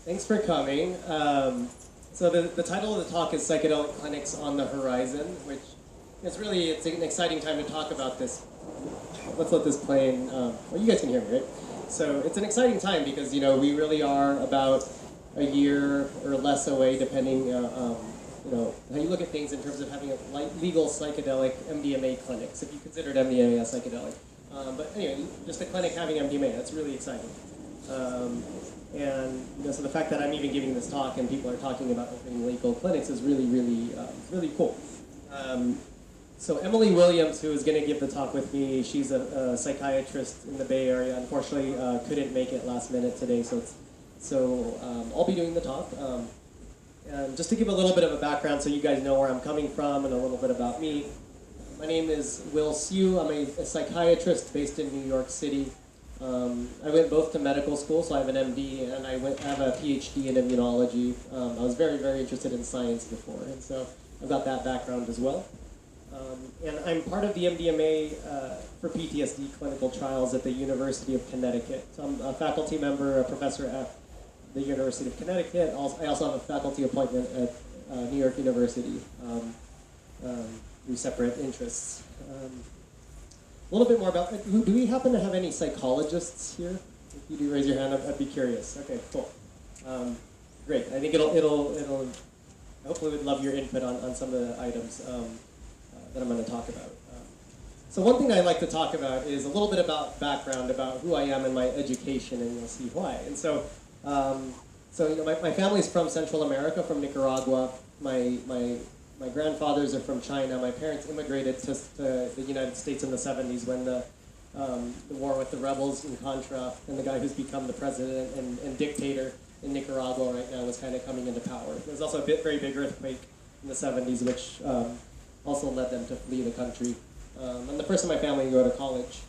Thanks for coming. So the title of the talk is Psychedelic Clinics on the Horizon, which is really, it's an exciting time to talk about this. Let's let this play in, well, you guys can hear me, right? So it's an exciting time because, you know, we really are about a year or less away, depending, you know, how you look at things in terms of having a legal psychedelic MDMA clinics, if you considered MDMA a psychedelic. But anyway, just a clinic having MDMA, that's really exciting. And you know, so the fact that I'm even giving this talk and people are talking about opening legal clinics is really, really cool. So Emily Williams, who is going to give the talk with me, she's a psychiatrist in the Bay Area. Unfortunately, couldn't make it last minute today, so I'll be doing the talk. And just to give a little bit of a background so you guys know where I'm coming from and a little bit about me. My name is Will Siu. I'm a psychiatrist based in New York City. I went both to medical school, so I have an MD, and I have a PhD in immunology. I was very, very interested in science before, and so I've got that background as well. And I'm part of the MDMA for PTSD clinical trials at the University of Connecticut. So I'm a faculty member, a professor at the University of Connecticut. I also have a faculty appointment at New York University through separate interests. A little bit more about, do we happen to have any psychologists here? If you do, raise your hand, I'd be curious. Okay, cool. Great, I think it'll hopefully we'd love your input on some of the items that I'm going to talk about. So one thing I like to talk about is a little bit about background, about who I am and my education, and you'll see why. And so, you know, my family's from Central America, from Nicaragua. My grandfathers are from China. My parents immigrated to the United States in the 70s when the war with the rebels in Contra and the guy who's become the president and dictator in Nicaragua right now was kind of coming into power. There was also a very big earthquake in the 70s, which also led them to flee the country. I'm the first in my family to go to college.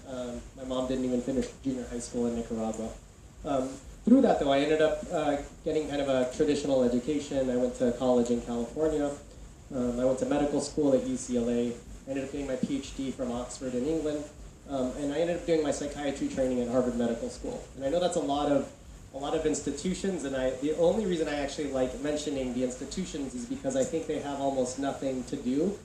My mom didn't even finish junior high school in Nicaragua. Through that, though, I ended up getting kind of a traditional education. I went to college in California. I went to medical school at UCLA. I ended up getting my PhD from Oxford in England, and I ended up doing my psychiatry training at Harvard Medical School. And I know that's a lot of institutions, and the only reason I actually like mentioning the institutions is because I think they have almost nothing to do.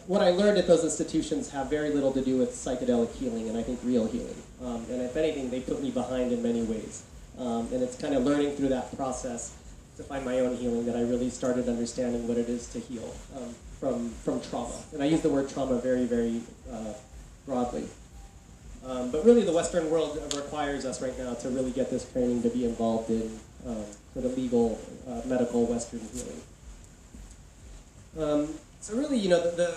What I learned at those institutions have very little to do with psychedelic healing, and I think real healing. And if anything, they put me behind in many ways. And it's kind of learning through that process to find my own healing that I really started understanding what it is to heal from trauma. And I use the word trauma very, very broadly. But really the Western world requires us right now to really get this training to be involved in sort of legal, medical Western healing. So really, you know, the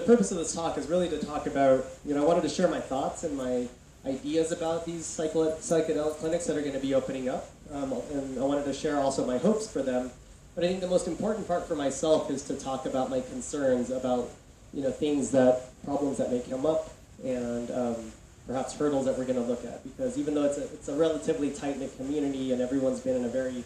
purpose of this talk is really to talk about, you know, I wanted to share my thoughts and my ideas about these psychedelic clinics that are going to be opening up, and I wanted to share also my hopes for them. But I think the most important part for myself is to talk about my concerns about, you know, problems that may come up, and perhaps hurdles that we're going to look at. Because even though it's a relatively tight-knit community and everyone's been in a very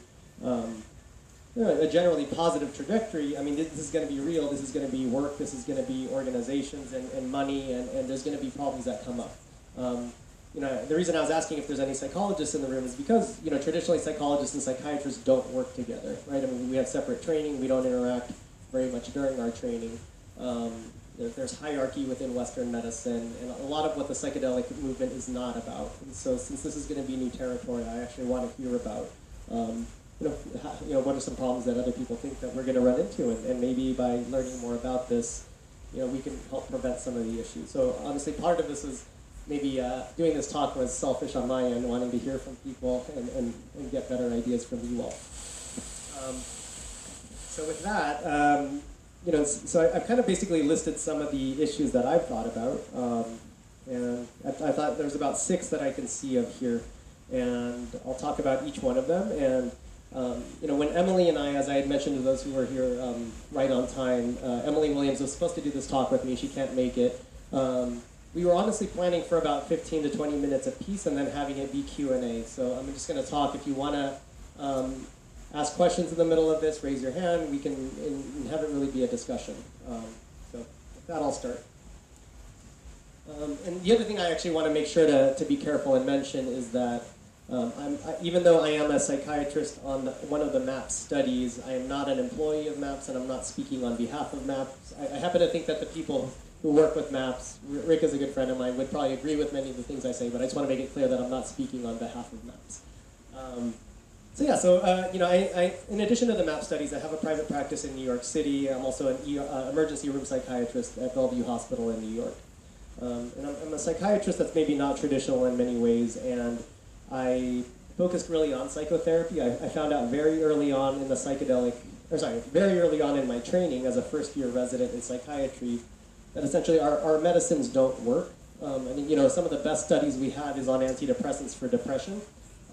you know, a generally positive trajectory, I mean, this is going to be real. This is going to be work. This is going to be organizations and money, and there's going to be problems that come up. You know, the reason I was asking if there's any psychologists in the room is because, you know, traditionally psychologists and psychiatrists don't work together, right? I mean, we have separate training. We don't interact very much during our training. There's hierarchy within Western medicine, and a lot of what the psychedelic movement is not about. And so since this is going to be new territory, I actually want to hear about, you know, what are some problems that other people think that we're going to run into, and maybe by learning more about this, you know, we can help prevent some of the issues. So honestly, part of this is maybe doing this talk was selfish on my end, wanting to hear from people and get better ideas from you all. So with that, you know, so I've kind of basically listed some of the issues that I've thought about, and I thought there's about 6 that I can see of here, and I'll talk about each one of them. And you know, when Emily and I, as I had mentioned to those who were here right on time, Emily Williams was supposed to do this talk with me. She can't make it. We were honestly planning for about 15 to 20 minutes apiece and then having it be Q&A. So I'm just going to talk. If you want to ask questions in the middle of this, raise your hand. We can have it really be a discussion. So with that, I'll start. And the other thing I actually want to make sure to be careful and mention is that Even though I am a psychiatrist on one of the MAPS studies, I am not an employee of MAPS, and I'm not speaking on behalf of MAPS. I happen to think that the people who work with MAPS, Rick is a good friend of mine, would probably agree with many of the things I say, but I just want to make it clear that I'm not speaking on behalf of MAPS. In addition to the MAP studies, I have a private practice in New York City. I'm also an emergency room psychiatrist at Bellevue Hospital in New York. And I'm a psychiatrist that's maybe not traditional in many ways, and I focused really on psychotherapy. I found out very early on in very early on in my training as a first-year resident in psychiatry, that essentially our medicines don't work. Some of the best studies we have is on antidepressants for depression.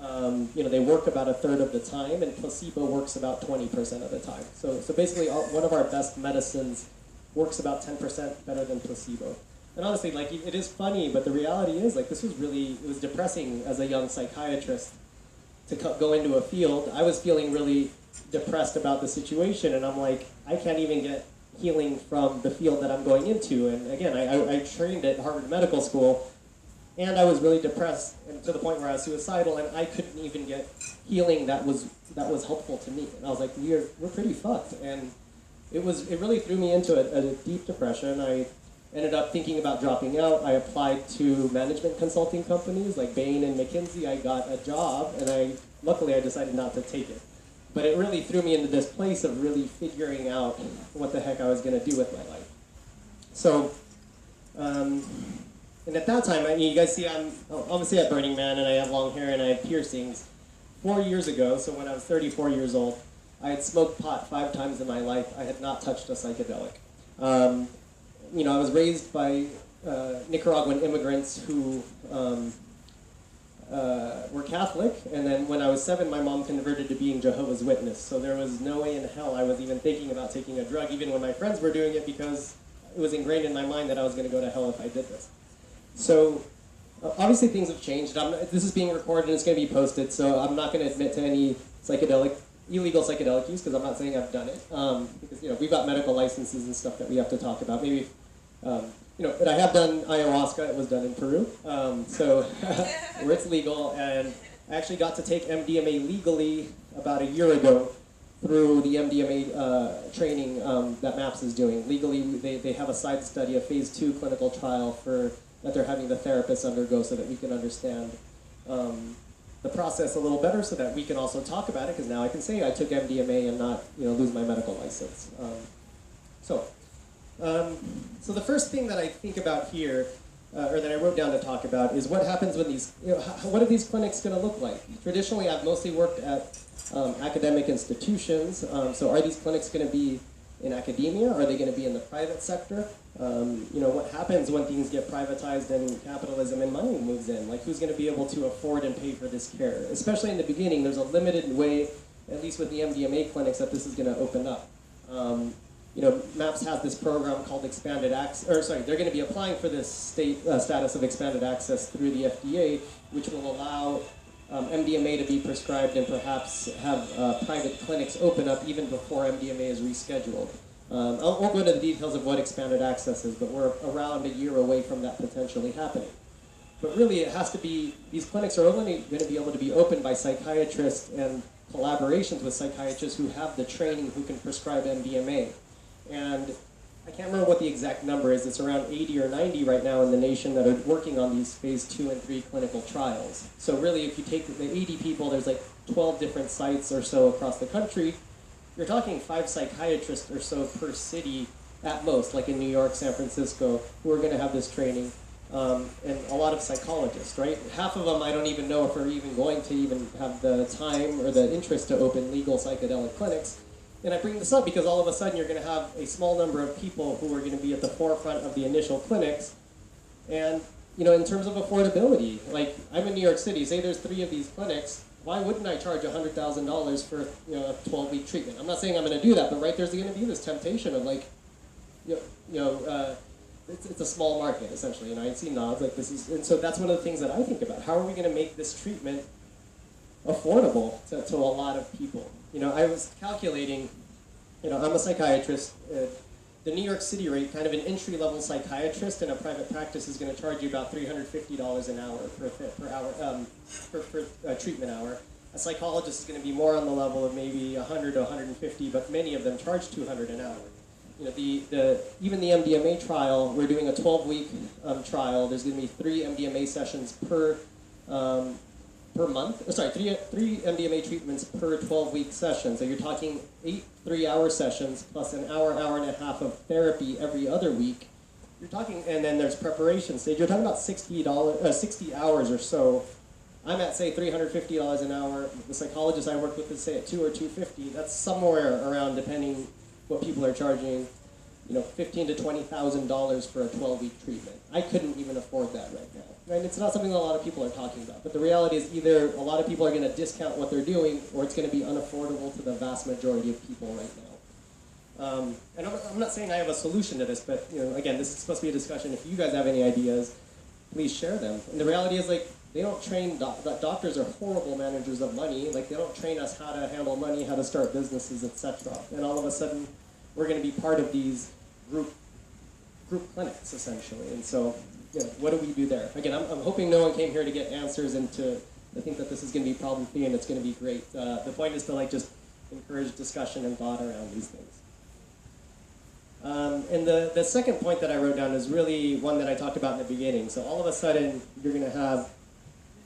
They work about a third of the time, and placebo works about 20% of the time. So basically, one of our best medicines works about 10% better than placebo. And honestly, it is funny, but the reality is, it was depressing as a young psychiatrist to go into a field. I was feeling really depressed about the situation, and I'm like, I can't even get healing from the field that I'm going into. And again, I trained at Harvard Medical School, and I was really depressed, and to the point where I was suicidal, and I couldn't even get healing that was helpful to me. And I was like, we're pretty fucked. And it really threw me into a deep depression. I ended up thinking about dropping out. I applied to management consulting companies like Bain and McKinsey. I got a job, and luckily I decided not to take it. But it really threw me into this place of really figuring out what the heck I was going to do with my life. So, and at that time, you guys see I'm obviously at Burning Man, and I have long hair and I have piercings. 4 years ago, so when I was 34 years old, I had smoked pot 5 times in my life. I had not touched a psychedelic. I was raised by Nicaraguan immigrants who were Catholic, and then when I was 7, my mom converted to being Jehovah's Witness. So there was no way in hell I was even thinking about taking a drug, even when my friends were doing it, because it was ingrained in my mind that I was going to go to hell if I did this. So obviously things have changed. This is being recorded and it's going to be posted, so I'm not going to admit to any illegal psychedelic use, because I'm not saying I've done it. Because we've got medical licenses and stuff that we have to talk about. Maybe, but I have done ayahuasca. It was done in Peru, where it's legal. And I actually got to take MDMA legally about a year ago through the MDMA training that MAPS is doing. Legally, they have a side study, a phase 2 clinical trial that they're having the therapists undergo, so that we can understand the process a little better, so that we can also talk about it, because now I can say I took MDMA and not lose my medical license. So the first thing that I think about here, or that I wrote down to talk about, is what happens when what are these clinics going to look like? Traditionally, I've mostly worked at academic institutions, so are these clinics going to be in academia? Are they going to be in the private sector? What happens when things get privatized and capitalism and money moves in? Who's going to be able to afford and pay for this care? Especially in the beginning, there's a limited way, at least with the MDMA clinics, that this is going to open up. MAPS has this program called Expanded Access, they're going to be applying for this state status of Expanded Access through the FDA, which will allow MDMA to be prescribed and perhaps have private clinics open up even before MDMA is rescheduled. I won't go into the details of what expanded access is, but we're around a year away from that potentially happening. But really, it has to be, these clinics are only going to be able to be opened by psychiatrists and collaborations with psychiatrists who have the training, who can prescribe MDMA. And I can't remember what the exact number is. It's around 80 or 90 right now in the nation that are working on these phase 2 and 3 clinical trials. So really, if you take the 80 people, there's 12 different sites or so across the country. You're talking 5 psychiatrists or so per city at most, like in New York, San Francisco, who are going to have this training, and a lot of psychologists, right? Half of them I don't even know if are even going to even have the time or the interest to open legal psychedelic clinics. And I bring this up because all of a sudden you're going to have a small number of people who are going to be at the forefront of the initial clinics. And, in terms of affordability, I'm in New York City, say there's 3 of these clinics, why wouldn't I charge $100,000 for a 12-week treatment? I'm not saying I'm going to do that, but there's going to be this temptation of it's a small market essentially. I see nods this is, and so that's one of the things that I think about. How are we going to make this treatment affordable to a lot of people? I was calculating. I'm a psychiatrist. the New York City rate, kind of an entry-level psychiatrist in a private practice is going to charge you about $350 an hour per treatment hour. A psychologist is going to be more on the level of maybe 100 to 150, but many of them charge $200 an hour. You know, even the MDMA trial, we're doing a 12-week trial. There's going to be 3 MDMA sessions per month. Sorry, three MDMA treatments per 12-week session. So you're talking 8 3-hour sessions plus an hour, hour and a half of therapy every other week. You're talking, and then there's preparation stage. You're talking about $60 hours or so. I'm at, say, $350 an hour. The psychologist I work with is, say, at $200 or $250. That's somewhere around, depending what people are charging, you know, $15,000 to $20,000 for a 12-week treatment. I couldn't even afford that right now. Right? It's not something that a lot of people are talking about. But the reality is either a lot of people are going to discount what they're doing, or it's going to be unaffordable to the vast majority of people right now. And I'm not saying I have a solution to this, but you know, again, this is supposed to be a discussion. If you guys have any ideas, please share them. And the reality is, like, they don't train, doctors are horrible managers of money. Like, they don't train us how to handle money, how to start businesses, etc. And all of a sudden, we're going to be part of these group clinics, essentially. And so, you know, what do we do there? Again, I'm hoping no one came here to get answers and to think that this is going to be problem-free and it's going to be great. The point is to, like, just encourage discussion and thought around these things. And the second point that I wrote down is really one that I talked about in the beginning. So all of a sudden, you're going to have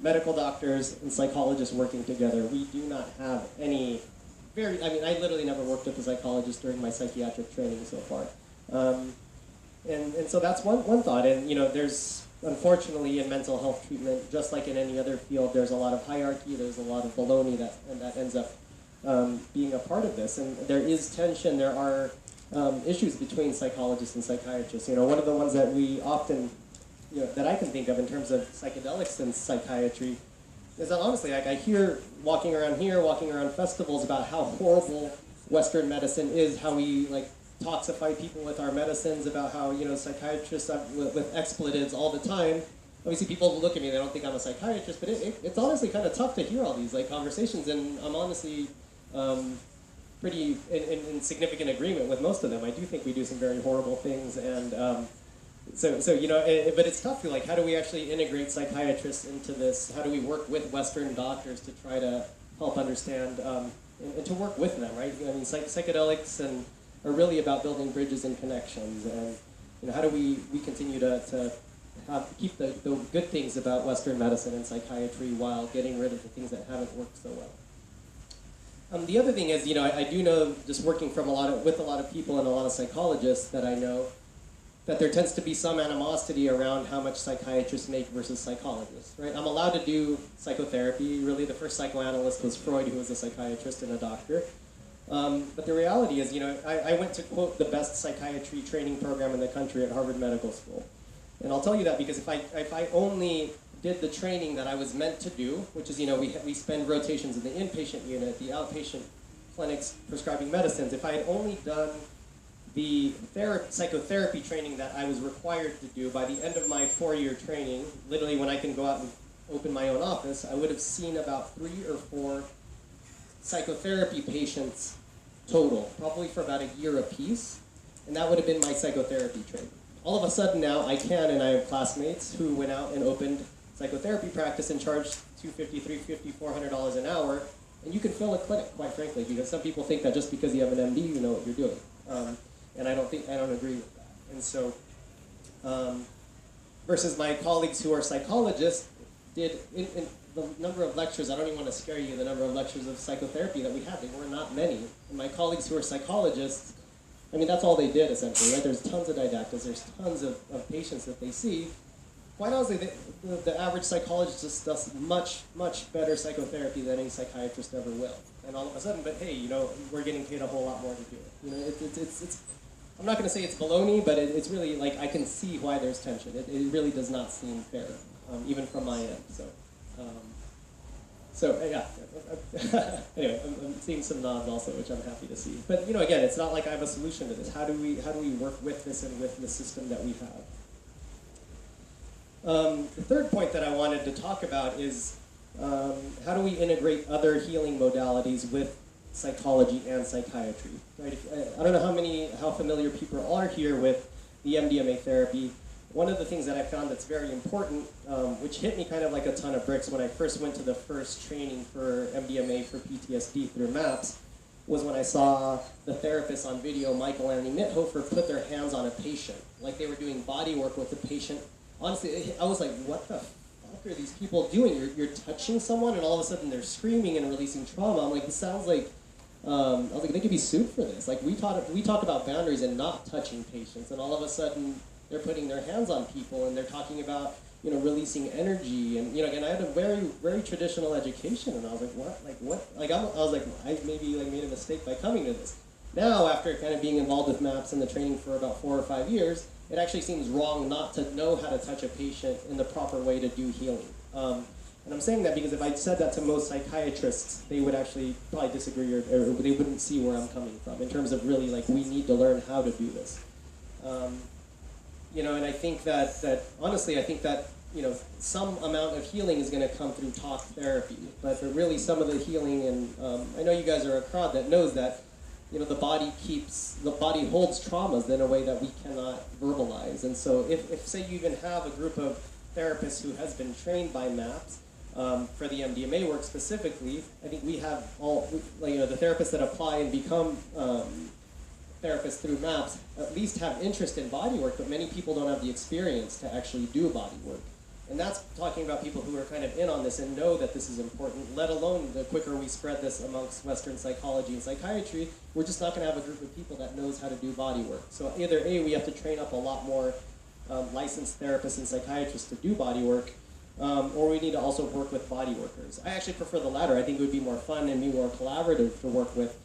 medical doctors and psychologists working together. We do not have any I mean, I literally never worked with a psychologist during my psychiatric training so far. And so that's one thought. And, you know, there's, unfortunately, in mental health treatment, just like in any other field, there's a lot of hierarchy, there's a lot of baloney that ends up being a part of this. And there is tension, there are issues between psychologists and psychiatrists. You know, one of the ones that we often, you know, that I can think of in terms of psychedelics and psychiatry is that, honestly, like, I hear walking around festivals about how horrible Western medicine is, how we, like, toxify people with our medicines, about how, you know, psychiatrists with expletives all the time. Obviously, people look at me, they don't think I'm a psychiatrist, but it's honestly kind of tough to hear all these, like, conversations, and I'm honestly pretty in significant agreement with most of them. I do think we do some very horrible things, and so you know, but it's tough to, like, how do we actually integrate psychiatrists into this? How do we work with Western doctors to try to help understand and to work with them, right? I mean, psychedelics are really about building bridges and connections, and you know, how do we continue to keep the good things about Western medicine and psychiatry while getting rid of the things that haven't worked so well. The other thing is, you know, I do know, just working with a lot of people and a lot of psychologists that I know, that there tends to be some animosity around how much psychiatrists make versus psychologists, right? I'm allowed to do psychotherapy. Really, the first psychoanalyst was Freud, who was a psychiatrist and a doctor. But the reality is, you know, I went to, quote, the best psychiatry training program in the country at Harvard Medical School. And I'll tell you that because if I only did the training that I was meant to do, which is, you know, we spend rotations in the inpatient unit, the outpatient clinics prescribing medicines, if I had only done the psychotherapy training that I was required to do by the end of my 4-year training, literally when I can go out and open my own office, I would have seen about 3 or 4 psychotherapy patients total, probably for about a year apiece, and that would have been my psychotherapy training. All of a sudden now I have classmates who went out and opened psychotherapy practice and charged $250, $350, $400 an hour, and you can fill a clinic, quite frankly, because some people think that just because you have an MD, you know what you're doing. And I don't agree with that. And so, versus my colleagues who are psychologists did, in the number of lectures, I don't even want to scare you, the number of lectures of psychotherapy that we had, they were not many. And my colleagues who are psychologists, I mean, that's all they did, essentially, right? There's tons of didactics, there's tons of patients that they see. Quite honestly, the average psychologist just does much, much better psychotherapy than any psychiatrist ever will. And all of a sudden, but hey, you know, we're getting paid a whole lot more to do it. You know, it's I'm not going to say it's baloney, but it's really, like, I can see why there's tension. It really does not seem fair, even from my end. So yeah. Anyway, I'm seeing some nods also, which I'm happy to see. But you know, again, it's not like I have a solution to this. How do we work with this and with the system that we have? The third point that I wanted to talk about is how do we integrate other healing modalities with psychology and psychiatry. Right? I don't know how familiar people are here with the MDMA therapy. One of the things that I found that's very important, which hit me kind of like a ton of bricks when I first went to the first training for MDMA for PTSD through MAPS, was when I saw the therapist on video, Michael and Annie Mithofer, put their hands on a patient, like they were doing body work with the patient. Honestly, I was like, what the fuck are these people doing? You're touching someone and all of a sudden they're screaming and releasing trauma. I'm like, this sounds like, I was like, they could be sued for this. Like we talk about boundaries and not touching patients, and all of a sudden they're putting their hands on people and they're talking about, you know, releasing energy. And, you know, again, I had a very, very traditional education, and I was like, what? Like, what? Like, I was like, I maybe like made a mistake by coming to this. Now, after kind of being involved with MAPS and the training for about 4 or 5 years, it actually seems wrong not to know how to touch a patient in the proper way to do healing. And I'm saying that because if I said that to most psychiatrists, they would actually probably disagree, or they wouldn't see where I'm coming from in terms of really, like, we need to learn how to do this. You know, and I think that honestly, I think that, you know, some amount of healing is going to come through talk therapy, but really some of the healing, and I know you guys are a crowd that knows that, you know, the body holds traumas in a way that we cannot verbalize. And so if say you even have a group of therapists who has been trained by MAPS, for the MDMA work specifically, I think we have you know, the therapists that apply and become therapists through MAPS at least have interest in body work, but many people don't have the experience to actually do body work. And that's talking about people who are kind of in on this and know that this is important, let alone the quicker we spread this amongst Western psychology and psychiatry, we're just not going to have a group of people that knows how to do body work. So either A, we have to train up a lot more licensed therapists and psychiatrists to do body work, or we need to also work with body workers. I actually prefer the latter. I think it would be more fun and be more collaborative to work with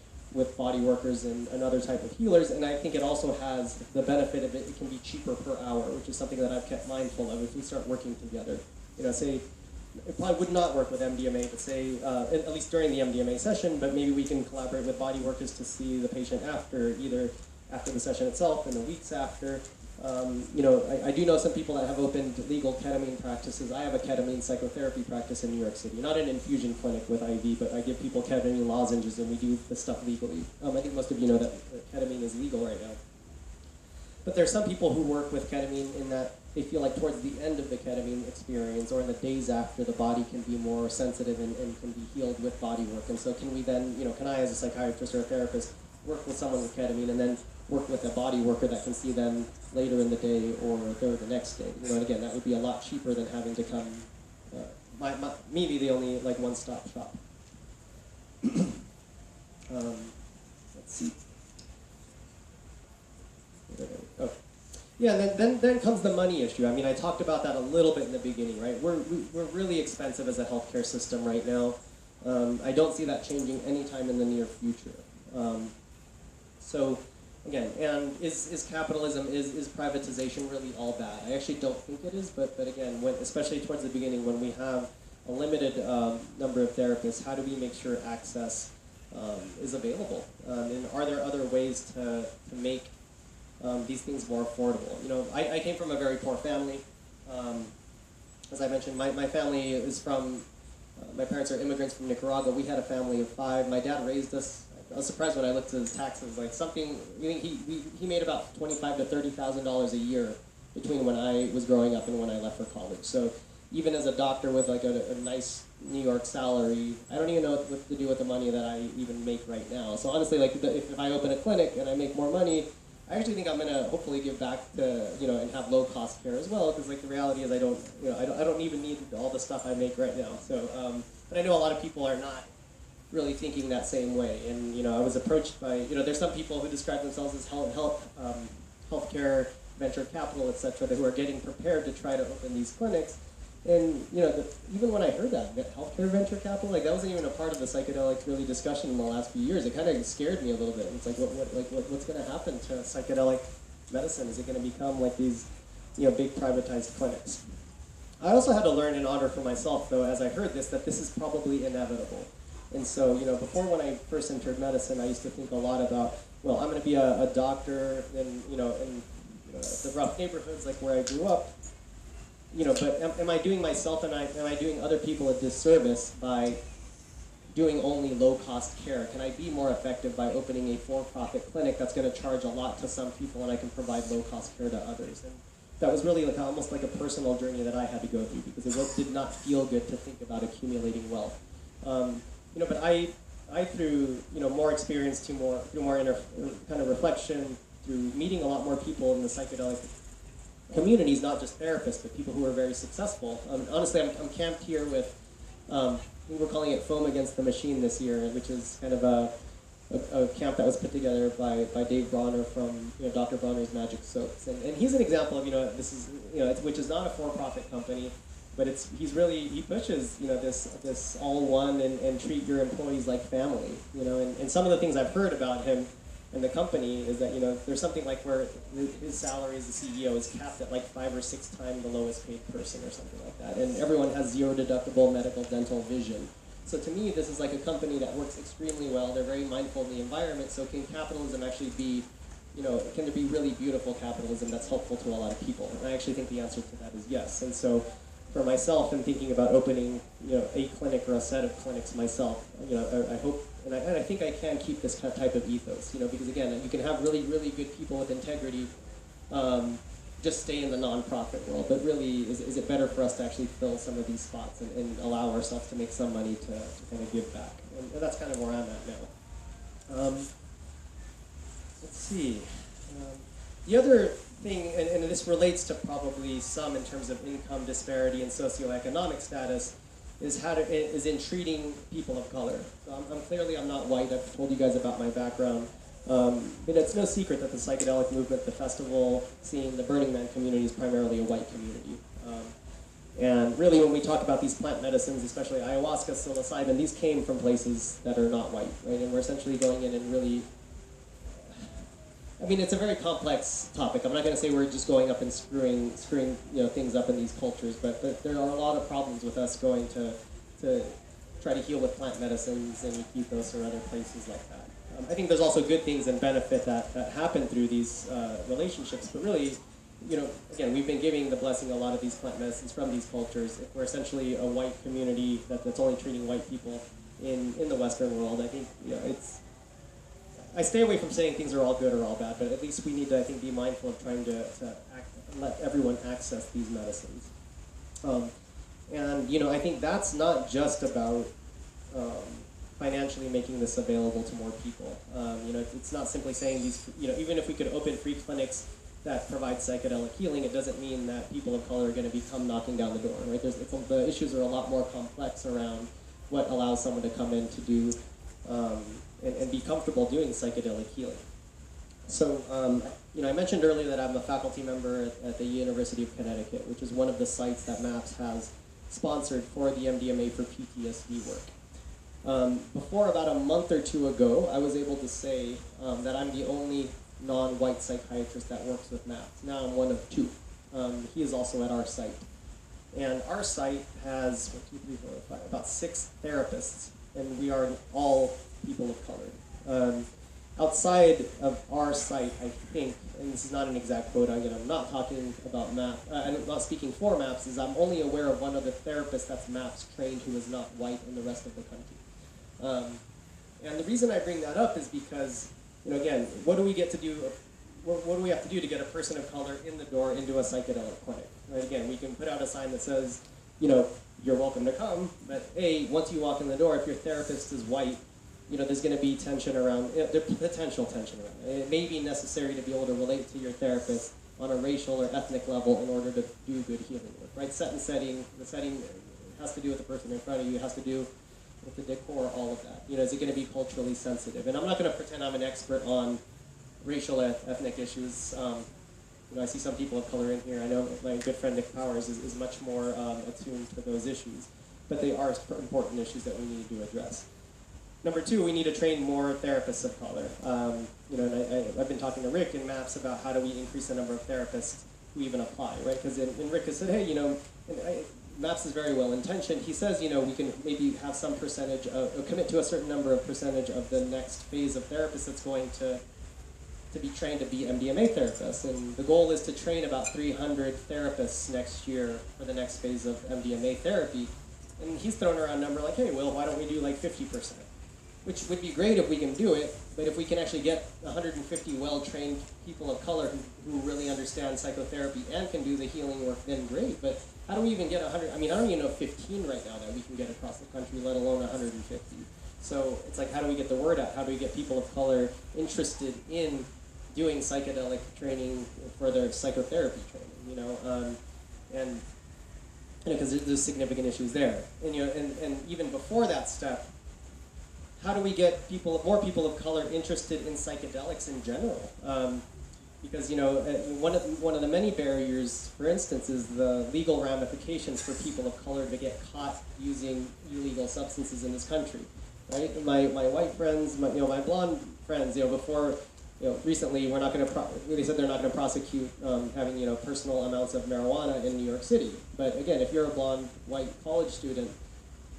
body workers and other type of healers, and I think it also has the benefit of it can be cheaper per hour, which is something that I've kept mindful of if we start working together. You know, say, it probably would not work with MDMA, but say, at least during the MDMA session, but maybe we can collaborate with body workers to see the patient after, either after the session itself and the weeks after. You know, I do know some people that have opened legal ketamine practices. I have a ketamine psychotherapy practice in New York City. Not an infusion clinic with IV, but I give people ketamine lozenges and we do the stuff legally. I think most of you know that ketamine is legal right now. But there are some people who work with ketamine in that they feel like towards the end of the ketamine experience or in the days after, the body can be more sensitive and can be healed with body work. And so can we then, you know, can I as a psychiatrist or a therapist work with someone with ketamine and then work with a body worker that can see them later in the day or the next day? You know, and again, that would be a lot cheaper than having to come, me be the only like one-stop shop. Let's see. Oh. Yeah, and then comes the money issue. I mean, I talked about that a little bit in the beginning, right? We're really expensive as a healthcare system right now. I don't see that changing anytime in the near future. So, again, and is capitalism, is privatization really all bad? I actually don't think it is, but again, especially towards the beginning, when we have a limited number of therapists, how do we make sure access is available? And are there other ways to make these things more affordable? You know, I came from a very poor family. As I mentioned, my family is from, my parents are immigrants from Nicaragua. We had a family of 5. My dad raised us. I was surprised when I looked at his taxes. Like something, he made about $25,000 to $30,000 a year between when I was growing up and when I left for college. So even as a doctor with like a nice New York salary, I don't even know what to do with the money that I even make right now. So honestly, like if I open a clinic and I make more money, I actually think I'm gonna hopefully give back to, you know, and have low cost care as well. Because like the reality is I don't even need all the stuff I make right now. So, but I know a lot of people are not really thinking that same way. And, you know, I was approached by, you know, there's some people who describe themselves as healthcare, venture capital, etc., who are getting prepared to try to open these clinics. And, you know, even when I heard that, healthcare venture capital, like that wasn't even a part of the psychedelic really discussion in the last few years. It kind of scared me a little bit. It's like, what's going to happen to psychedelic medicine? Is it going to become like these, you know, big privatized clinics? I also had to learn in honor for myself, though, as I heard this, that this is probably inevitable. And so, you know, before when I first entered medicine, I used to think a lot about, well, I'm going to be a doctor in the rough neighborhoods like where I grew up. You know, but am I doing myself and am I doing other people a disservice by doing only low-cost care? Can I be more effective by opening a for-profit clinic that's going to charge a lot to some people and I can provide low-cost care to others? And that was really like almost like a personal journey that I had to go through because it did not feel good to think about accumulating wealth. But I through more experience, through more inner kind of reflection, through meeting a lot more people in the psychedelic communities, not just therapists, but people who are very successful. Honestly, I'm camped here with, we're calling it Foam Against the Machine this year, which is kind of a camp that was put together by Dave Bronner from Dr. Bronner's Magic Soaps, and he's an example of this is which is not a for-profit company, but he pushes this all one and treat your employees like family, and some of the things I've heard about him and the company is that there's something like where his salary as the CEO is capped at like 5 or 6 times the lowest paid person or something like that, and everyone has 0 deductible medical, dental, vision. So to me, this is like a company that works extremely well. They're very mindful of the environment. So can capitalism actually be, can there be really beautiful capitalism that's helpful to a lot of people? And I actually think the answer to that is yes. And so for myself, in thinking about opening, a clinic or a set of clinics myself, I hope, and I think I can keep this type of ethos, because again, you can have really, really good people with integrity, just stay in the nonprofit world, but really, is it better for us to actually fill some of these spots and allow ourselves to make some money to kind of give back? And that's kind of where I'm at now. Let's see. The other thing, and this relates to probably some in terms of income disparity and socioeconomic status, is in treating people of color. So I'm not white. I've told you guys about my background. But it's no secret that the psychedelic movement, the festival scene, the Burning Man community is primarily a white community. And really when we talk about these plant medicines, especially ayahuasca, psilocybin, these came from places that are not white, right? And we're essentially going in and really, it's a very complex topic. I'm not going to say we're just going up and screwing things up in these cultures, but there are a lot of problems with us going to try to heal with plant medicines and Iquitos or other places like that. I think there's also good things and benefit that happen through these relationships, but really, again, we've been giving the blessing a lot of these plant medicines from these cultures. If we're essentially a white community that's only treating white people in the Western world, I think I stay away from saying things are all good or all bad, but at least we need to, I think, be mindful of trying to let everyone access these medicines. And I think that's not just about financially making this available to more people. It's not simply saying these, even if we could open free clinics that provide psychedelic healing, it doesn't mean that people of color are going to become knocking down the door, right? The issues are a lot more complex around what allows someone to come in to do and be comfortable doing psychedelic healing. So, I mentioned earlier that I'm a faculty member at the University of Connecticut, which is one of the sites that MAPS has sponsored for the MDMA for PTSD work. Before about a month or 2 ago, I was able to say that I'm the only non-white psychiatrist that works with MAPS. Now I'm one of 2. He is also at our site. And our site has about 6 therapists, and we are all people of color. Outside of our site, I think, and this is not an exact quote, I'm not talking about MAPS, I'm not speaking for MAPS, is I'm only aware of one other therapist that's MAPS trained who is not white in the rest of the country. And the reason I bring that up is because, again, what do we get to do, what do we have to do to get a person of color in the door into a psychedelic clinic? Right? Again, we can put out a sign that says, you're welcome to come, but once you walk in the door, if your therapist is white, there's going to be tension around, potential tension around it. It may be necessary to be able to relate to your therapist on a racial or ethnic level in order to do good healing work, right? Set and setting, the setting has to do with the person in front of you, it has to do with the decor, all of that. Is it going to be culturally sensitive? And I'm not going to pretend I'm an expert on racial, ethnic issues. I see some people of color in here. I know my good friend Nick Powers is much more attuned to those issues, but they are important issues that we need to address. Number 2, we need to train more therapists of color. And I've been talking to Rick and MAPS about how do we increase the number of therapists who even apply, right? Because Rick has said, hey, MAPS is very well intentioned. He says, we can maybe have some percentage of, commit to a certain number of percentage of the next phase of therapists that's going to be trained to be MDMA therapists. And the goal is to train about 300 therapists next year for the next phase of MDMA therapy. And he's thrown around a number like, hey, Will, why don't we do like 50%? Which would be great if we can do it, but if we can actually get 150 well-trained people of color who really understand psychotherapy and can do the healing work, then great. But how do we even get 100? I mean, I don't even know 15 right now that we can get across the country, let alone 150. So it's like, how do we get the word out? How do we get people of color interested in doing psychedelic training for their psychotherapy training? And because there's significant issues there. And even before that step, how do we get more people of color interested in psychedelics in general? Because one of the many barriers, for instance, is the legal ramifications for people of color to get caught using illegal substances in this country. Right? My white friends, my blonde friends, before. Recently, we're not going to. They said they're not going to prosecute having personal amounts of marijuana in New York City. But again, if you're a blonde white college student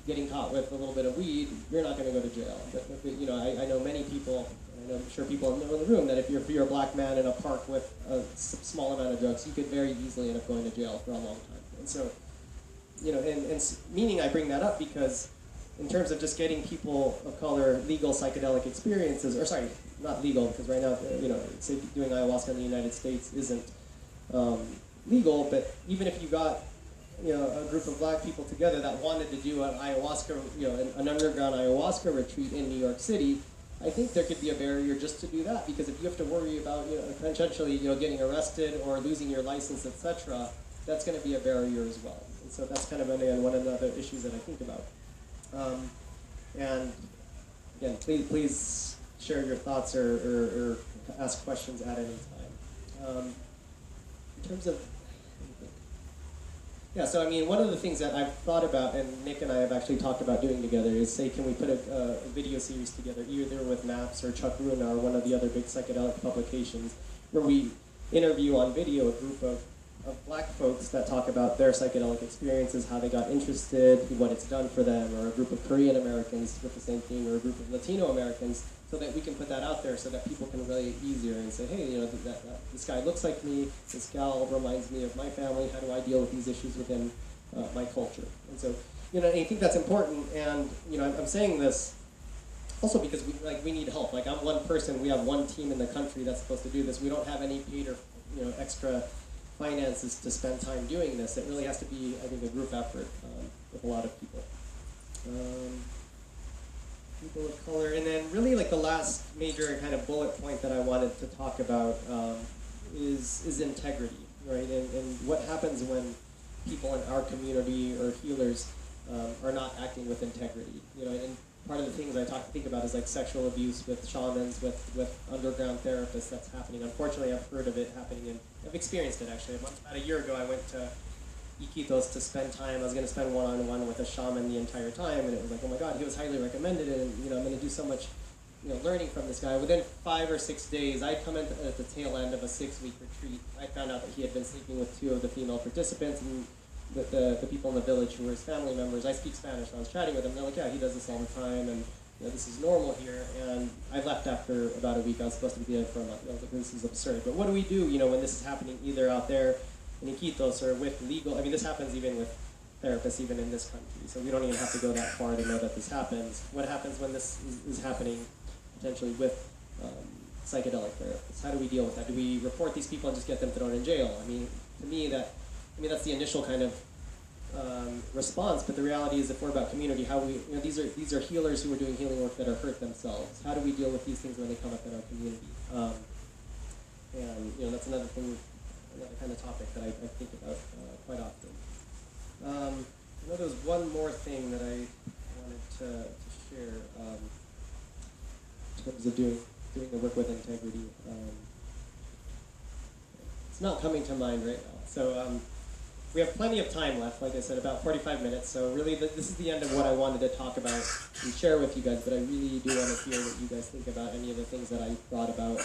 getting caught with a little bit of weed, you're not going to go to jail. But I know many people, and I'm sure people in the room, that if you're a black man in a park with a small amount of drugs, you could very easily end up going to jail for a long time. And so, and meaning I bring that up because, in terms of just getting people of color legal psychedelic experiences, or sorry, not legal, because right now, say doing ayahuasca in the United States isn't legal, but even if you got, a group of black people together that wanted to do an ayahuasca, an underground ayahuasca retreat in New York City, I think there could be a barrier just to do that, because if you have to worry about, potentially, getting arrested or losing your license, etc., that's going to be a barrier as well. And so that's kind of, one of the other issues that I think about. And again, please share your thoughts or ask questions at any time. In terms of, so one of the things that I've thought about, and Nick and I have actually talked about doing together, is say, can we put a video series together, either with MAPS or Chuck Runa or one of the other big psychedelic publications, where we interview on video a group of black folks that talk about their psychedelic experiences, how they got interested, what it's done for them, or a group of Korean Americans with the same thing, or a group of Latino Americans, so that we can put that out there so that people can relate easier and say, hey, this guy looks like me, this gal reminds me of my family, how do I deal with these issues within my culture? And so, I think that's important, and, I'm saying this also because we need help. Like, I'm one person, we have one team in the country that's supposed to do this. We don't have any paid or, extra finances to spend time doing this. It really has to be, I think, a group effort with a lot of people. People of color, and then really like the last major kind of bullet point that I wanted to talk about is integrity, right? And what happens when people in our community or healers are not acting with integrity, and part of the things I think about is like sexual abuse with shamans, with underground therapists that's happening. Unfortunately, I've heard of it happening, and I've experienced it actually. About a year ago, I went to Iquitos to spend time. I was going to spend one-on-one with a shaman the entire time, and it was like, oh my God, he was highly recommended, and I'm going to do so much learning from this guy. Within 5 or 6 days, I'd come in at the tail end of a 6-week retreat. I found out that he had been sleeping with 2 of the female participants, and the people in the village who were his family members. I speak Spanish, so I was chatting with them. They're like, yeah, he does this all the time, and this is normal here. And I left after about a week. I was supposed to be there for a month. I was like, this is absurd. But what do we do, when this is happening either out there in Iquitos or with legal? I mean, this happens even with therapists, even in this country. So we don't even have to go that far to know that this happens. What happens when this is happening potentially with psychedelic therapists? How do we deal with that? Do we report these people and just get them thrown in jail? I mean, to me, that's the initial kind of response. But the reality is, if we're about community, how we, these are healers who are doing healing work that are hurt themselves. How do we deal with these things when they come up in our community? And that's another thing, another kind of topic that I think about quite often. I know there was one more thing that I wanted to share in terms of doing the work with integrity. It's not coming to mind right now. So we have plenty of time left, like I said, about 45 minutes. So really, this is the end of what I wanted to talk about and share with you guys. But I really do want to hear what you guys think about any of the things that I thought about,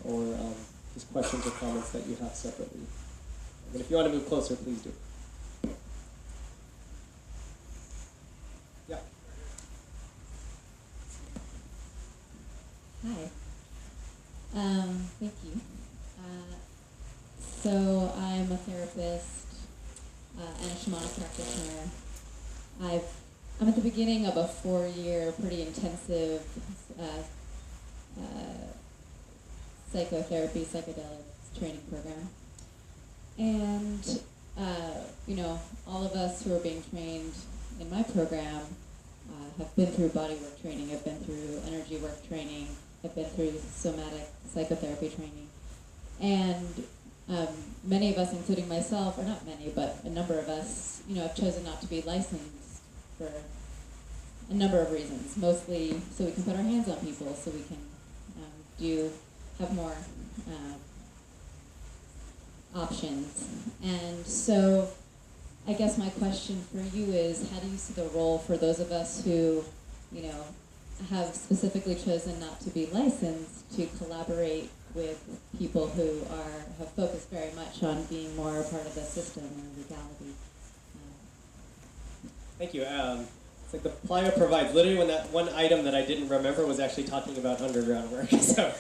or just questions or comments that you have separately. And if you want to move closer, please do. Yeah. Hi. Thank you. So I'm a therapist and a shamanic practitioner. I'm at the beginning of a 4-year, pretty intensive psychotherapy, psychedelic training program. And, all of us who are being trained in my program have been through bodywork training, have been through energy work training, have been through somatic psychotherapy training. And many of us, including myself, or not many, but a number of us, have chosen not to be licensed for a number of reasons. Mostly so we can put our hands on people, so we can have more options. And so I guess my question for you is, how do you see the role for those of us who, have specifically chosen not to be licensed to collaborate with people who have focused very much on being more a part of the system and legality? Thank you. It's like the playa provides. Literally, when that one item that I didn't remember was actually talking about underground work. So,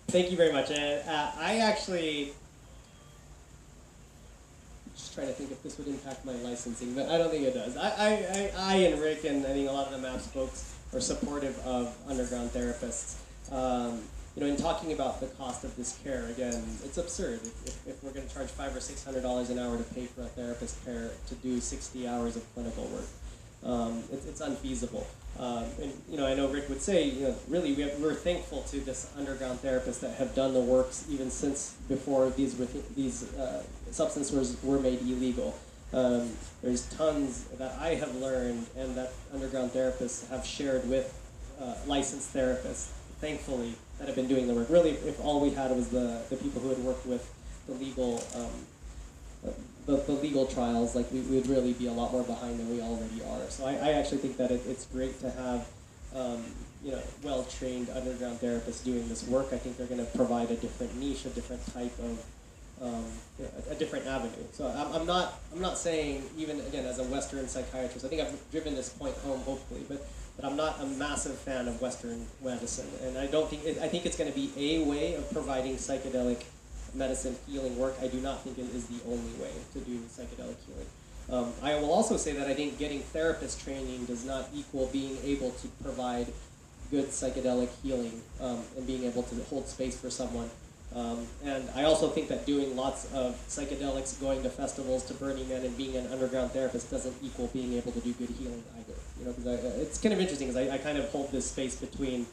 thank you very much. And I actually just trying to think if this would impact my licensing, but I don't think it does. I and Rick and I think a lot of the MAPS folks are supportive of underground therapists. In talking about the cost of this care, again, it's absurd. If we're going to charge $500 or $600 an hour to pay for a therapist care to do 60 hours of clinical work, it's unfeasible. I know Rick would say, really, we're thankful to this underground therapists that have done the works even since before these substances were made illegal. There's tons that I have learned and that underground therapists have shared with licensed therapists, thankfully, that have been doing the work. Really, if all we had was the people who had worked with the legal the legal trials, like we would really be a lot more behind than we already are. So I actually think that it's great to have well-trained underground therapists doing this work. I think they're going to provide a different niche, a different type of a different avenue. So I'm not saying, even again as a Western psychiatrist, I think I've driven this point home hopefully, but I'm not a massive fan of Western medicine, and I think it's going to be a way of providing psychedelic medicine healing work. I do not think it is the only way to do psychedelic healing. I will also say that I think getting therapist training does not equal being able to provide good psychedelic healing and being able to hold space for someone. And I also think that doing lots of psychedelics, going to festivals, to Burning Man, and being an underground therapist doesn't equal being able to do good healing either. Because it's kind of interesting because I kind of hold this space between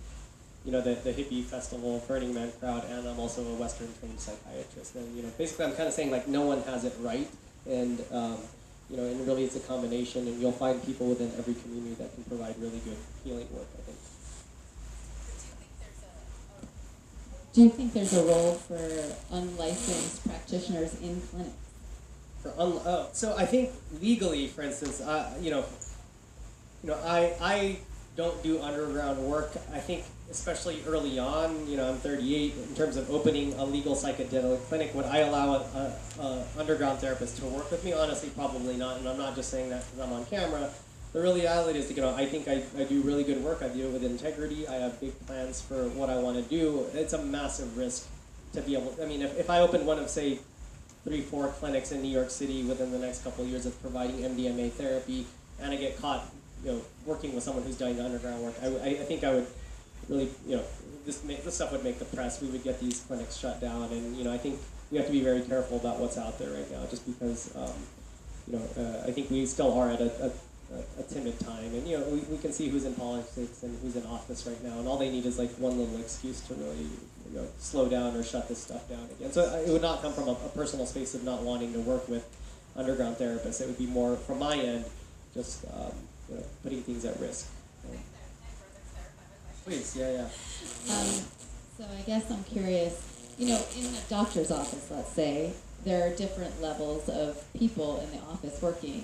the hippie festival, Burning Man crowd, and I'm also a Western trained psychiatrist. And basically I'm kind of saying like no one has it right, and and really it's a combination, and you'll find people within every community that can provide really good healing work, I think. Do you think there's a role for unlicensed practitioners in clinics? So I think legally, for instance, I don't do underground work. I think especially early on, I'm 38. In terms of opening a legal psychedelic clinic, would I allow a underground therapist to work with me? Honestly, probably not. And I'm not just saying that because I'm on camera. The real reality is that, I think I do really good work. I do it with integrity. I have big plans for what I want to do. It's a massive risk to be able. If I opened one of, say, 3-4 clinics in New York City within the next couple of years of providing MDMA therapy, and I get caught, working with someone who's doing underground work, I think I would really, this stuff would make the press. We would get these clinics shut down, and I think we have to be very careful about what's out there right now, just because, I think we still are at a timid time, and we can see who's in politics and who's in office right now, and all they need is like one little excuse to really slow down or shut this stuff down again. So it would not come from a personal space of not wanting to work with underground therapists. It would be more from my end, just putting things at risk. Please, yeah. So I guess I'm curious, in a doctor's office, let's say, there are different levels of people in the office working,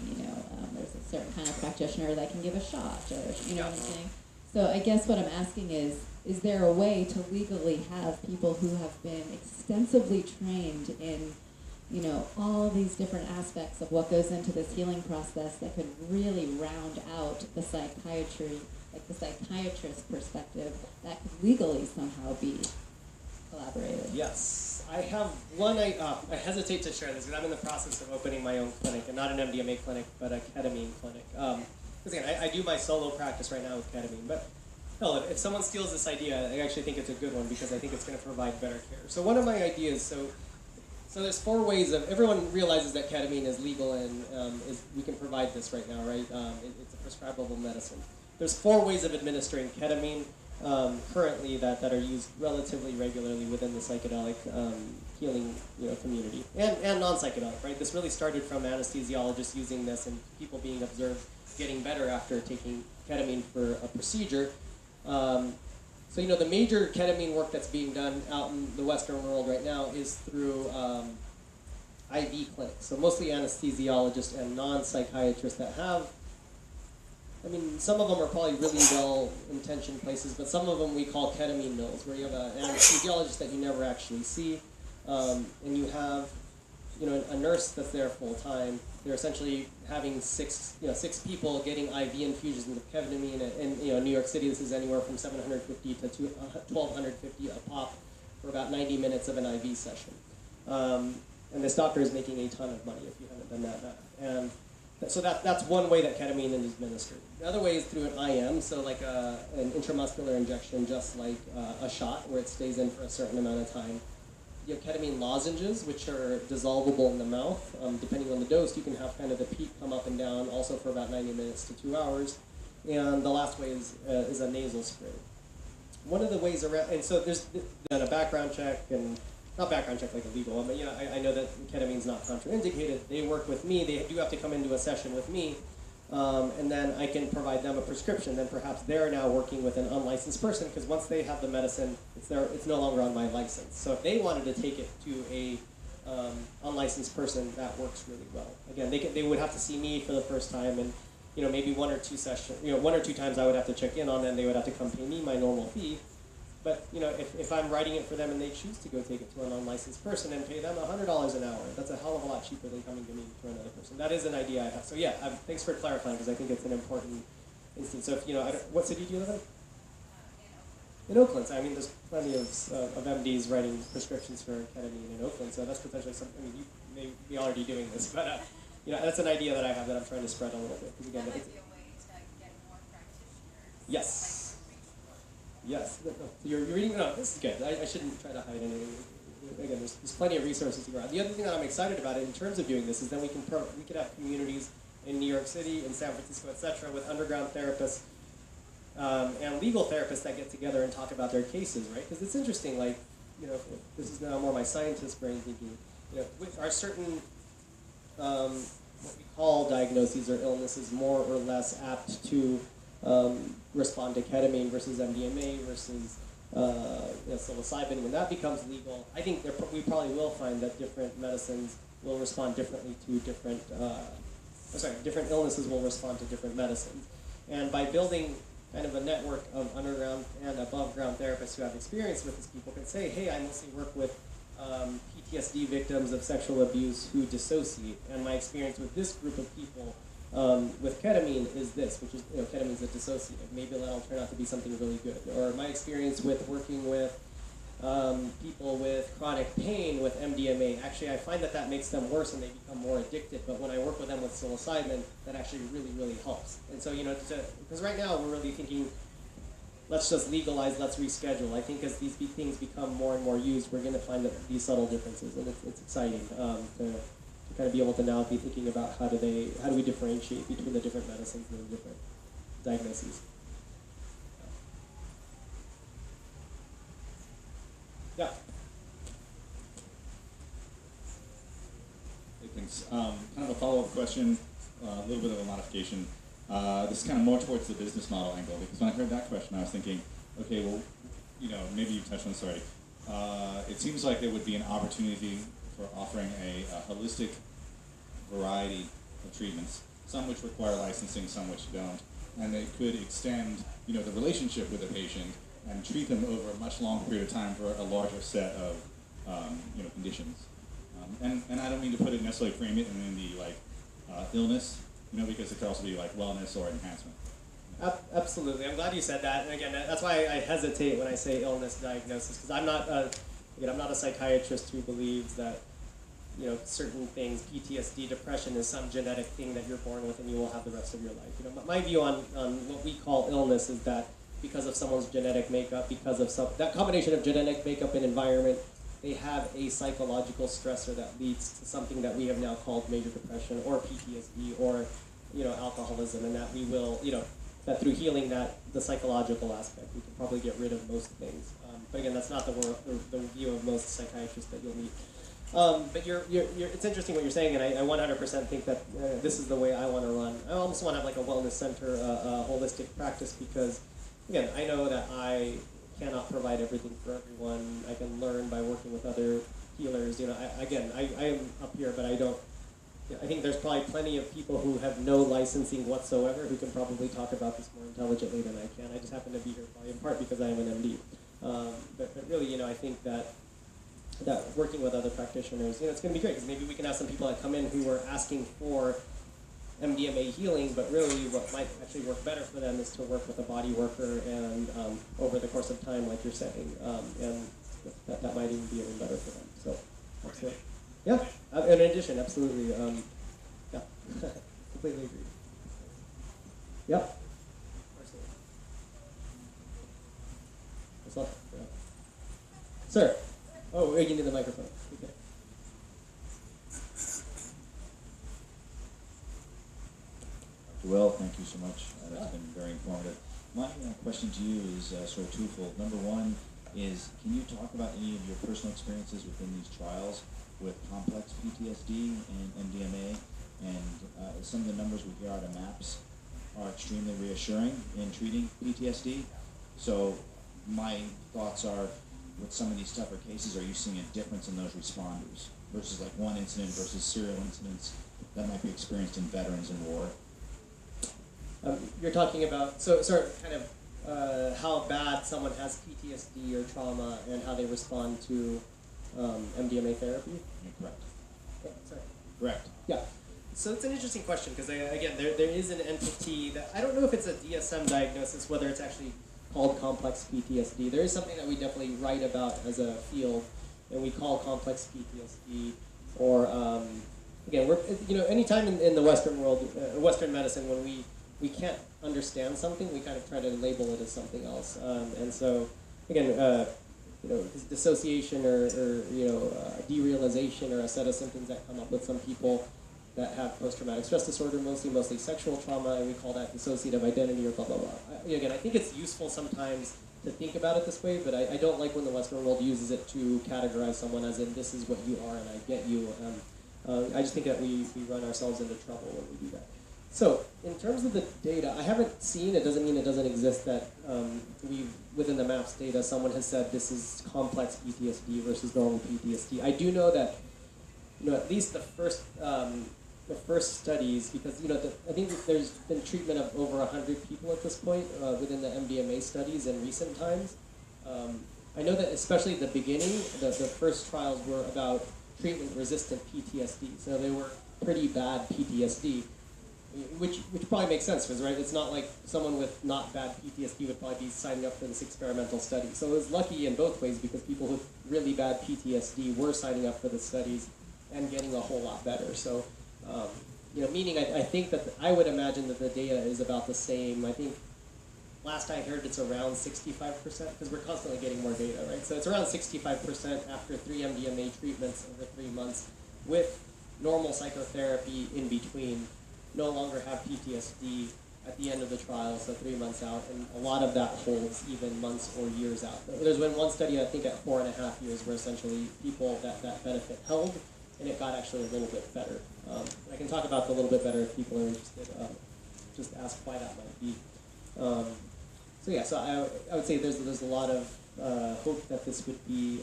there's a certain kind of practitioner that can give a shot, or, what I'm saying? So I guess what I'm asking is there a way to legally have people who have been extensively trained in, all these different aspects of what goes into this healing process that could really round out the psychiatry, like the psychiatrist perspective, that could legally somehow be collaborated? Yes. I have one, I hesitate to share this because I'm in the process of opening my own clinic, and not an MDMA clinic, but a ketamine clinic. Because again, I do my solo practice right now with ketamine, but hell, if someone steals this idea, I actually think it's a good one because I think it's going to provide better care. So one of my ideas, so there's 4 ways of, everyone realizes that ketamine is legal and we can provide this right now, right? It's a prescribable medicine. There's 4 ways of administering ketamine currently that are used relatively regularly within the psychedelic healing community and non-psychedelic, right? This really started from anesthesiologists using this and people being observed getting better after taking ketamine for a procedure. So the major ketamine work that's being done out in the Western world right now is through IV clinics. So mostly anesthesiologists and non-psychiatrists that have, some of them are probably really well-intentioned places, but some of them we call ketamine mills, where you have an anesthesiologist that you never actually see, and you have, a nurse that's there full-time. They're essentially having six people getting IV infusions of ketamine, and New York City, this is anywhere from $750 to $1,250 a pop for about 90 minutes of an IV session. And this doctor is making a ton of money if you haven't done that. And so that's one way that ketamine is administered. The other way is through an IM, so like an intramuscular injection, just like a shot, where it stays in for a certain amount of time. You have ketamine lozenges, which are dissolvable in the mouth. Depending on the dose, you can have kind of the peak come up and down, also for about 90 minutes to 2 hours. And the last way is a nasal spray. One of the ways around, and so there's done a background check, and not background check like a legal one, but I know that ketamine's not contraindicated. They work with me. They do have to come into a session with me, and then I can provide them a prescription. Then perhaps they're now working with an unlicensed person, because once they have the medicine, it's no longer on my license. So if they wanted to take it to a unlicensed person, that works really well. Again, they would have to see me for the first time, and maybe 1 or 2 sessions, 1 or 2 times I would have to check in on them. They would have to come pay me my normal fee. But if I'm writing it for them and they choose to go take it to an unlicensed person and pay them $100 an hour, that's a hell of a lot cheaper than coming to me for another person. That is an idea I have. So yeah, thanks for clarifying, because I think it's an important instance. So if what city do you live in? In Oakland. So, there's plenty of MDs writing prescriptions for ketamine in Oakland. So that's potentially something. You may be already doing this, but that's an idea that I have that I'm trying to spread a little bit. Because again, that might be a way to get more practitioners. Yes. Yes. No, you're reading. No, this is good. I shouldn't try to hide anything. Again, there's plenty of resources to go around. The other thing that I'm excited about in terms of doing this is then we could have communities in New York City, in San Francisco, etc., with underground therapists and legal therapists that get together and talk about their cases, right? Because it's interesting. Like, this is now more my scientist brain thinking. Are certain what we call diagnoses or illnesses more or less apt to respond to ketamine versus MDMA versus psilocybin? When that becomes legal, I think we probably will find that different medicines will respond differently to different illnesses will respond to different medicines. And by building kind of a network of underground and above ground therapists who have experience with this, people can say, hey, I mostly work with PTSD victims of sexual abuse who dissociate, and my experience with this group of people with ketamine is this, which is, ketamine's a dissociative. Maybe that'll turn out to be something really good. Or my experience with working with people with chronic pain with MDMA, actually I find that makes them worse and they become more addicted. But when I work with them with psilocybin, that actually really, really helps. And so, because right now we're really thinking, let's just legalize, let's reschedule. I think as these things become more and more used, we're going to find that these subtle differences, and it's exciting to kind of be able to now be thinking about how do we differentiate between the different medicines and the different diagnoses. Yeah. Hey, thanks. Kind of a follow-up question, a little bit of a modification. This is kind of more towards the business model angle, because when I heard that question, I was thinking, okay, well, maybe you touched on this already. It seems like there would be an opportunity for offering a holistic variety of treatments, some which require licensing, some which don't, and they could extend, the relationship with the patient and treat them over a much longer period of time for a larger set of, conditions. And I don't mean to put it necessarily frame it in the illness, because it could also be like wellness or enhancement. Absolutely. I'm glad you said that. And again, that's why I hesitate when I say illness diagnosis, because I'm not again, I'm not a psychiatrist who believes that, certain things, PTSD, depression is some genetic thing that you're born with and you will have the rest of your life. My view on what we call illness is that because of someone's genetic makeup, because of that combination of genetic makeup and environment, they have a psychological stressor that leads to something that we have now called major depression or PTSD or, alcoholism, and that we will, that through healing the psychological aspect, we can probably get rid of most things. But again, that's not the view of most psychiatrists that you'll meet. But it's interesting what you're saying, and I 100% think that this is the way I want to run. I almost want to have like a wellness center, a holistic practice, because, again, I know that I cannot provide everything for everyone. I can learn by working with other healers. I am up here, but I think there's probably plenty of people who have no licensing whatsoever who can probably talk about this more intelligently than I can. I just happen to be here probably in part because I am an MD. But really, I think that working with other practitioners, it's going to be great, because maybe we can have some people that come in who are asking for MDMA healing, but really what might actually work better for them is to work with a body worker and over the course of time, like you're saying, and that might even be even better for them. So, absolutely. Yeah, in addition, absolutely. Yeah, completely agree. Yep. What's up? Yeah. Sir. Oh, you need the microphone. Okay. Well, thank you so much. That's been very informative. My question to you is sort of twofold. Number one is, can you talk about any of your personal experiences within these trials with complex PTSD and MDMA? And some of the numbers we hear out of MAPS are extremely reassuring in treating PTSD. So my thoughts are, with some of these tougher cases, are you seeing a difference in those responders versus like one incident versus serial incidents that might be experienced in veterans in war? You're talking about, so kind of how bad someone has PTSD or trauma and how they respond to MDMA therapy? Yeah, correct. Yeah, sorry. Correct. Yeah. So it's an interesting question, because again, there is an entity that, I don't know if it's a DSM diagnosis, whether it's actually called complex PTSD. There is something that we definitely write about as a field, and we call complex PTSD, or again, anytime in the Western world, Western medicine, when we can't understand something, we kind of try to label it as something else. And so, again, dissociation or derealization are a set of symptoms that come up with some people that have post-traumatic stress disorder, mostly sexual trauma, and we call that dissociative identity or blah, blah, blah. Again, I think it's useful sometimes to think about it this way, but I don't like when the Western world uses it to categorize someone as in, this is what you are and I get you. I just think that we run ourselves into trouble when we do that. So, in terms of the data, I haven't seen, it doesn't mean it doesn't exist, that within the MAPS data, someone has said this is complex PTSD versus normal PTSD. I do know that, at least the first studies, because I think there's been treatment of over 100 people at this point within the MDMA studies in recent times. I know that especially at the beginning, the first trials were about treatment-resistant PTSD, so they were pretty bad PTSD, which probably makes sense, because it's not like someone with not bad PTSD would probably be signing up for this experimental study. So it was lucky in both ways, because people with really bad PTSD were signing up for the studies and getting a whole lot better. So, meaning I think that I would imagine that the data is about the same. I think last I heard it's around 65%, because we're constantly getting more data, right? So it's around 65% after 3 MDMA treatments over 3 months with normal psychotherapy in between, no longer have PTSD at the end of the trial, so 3 months out, and a lot of that holds even months or years out. There's been one study, I think, at 4.5 years, where essentially people that benefit held, and it got actually a little bit better. I can talk about the little bit better if people are interested. Just ask why that might be. So I would say there's a lot of hope that this would be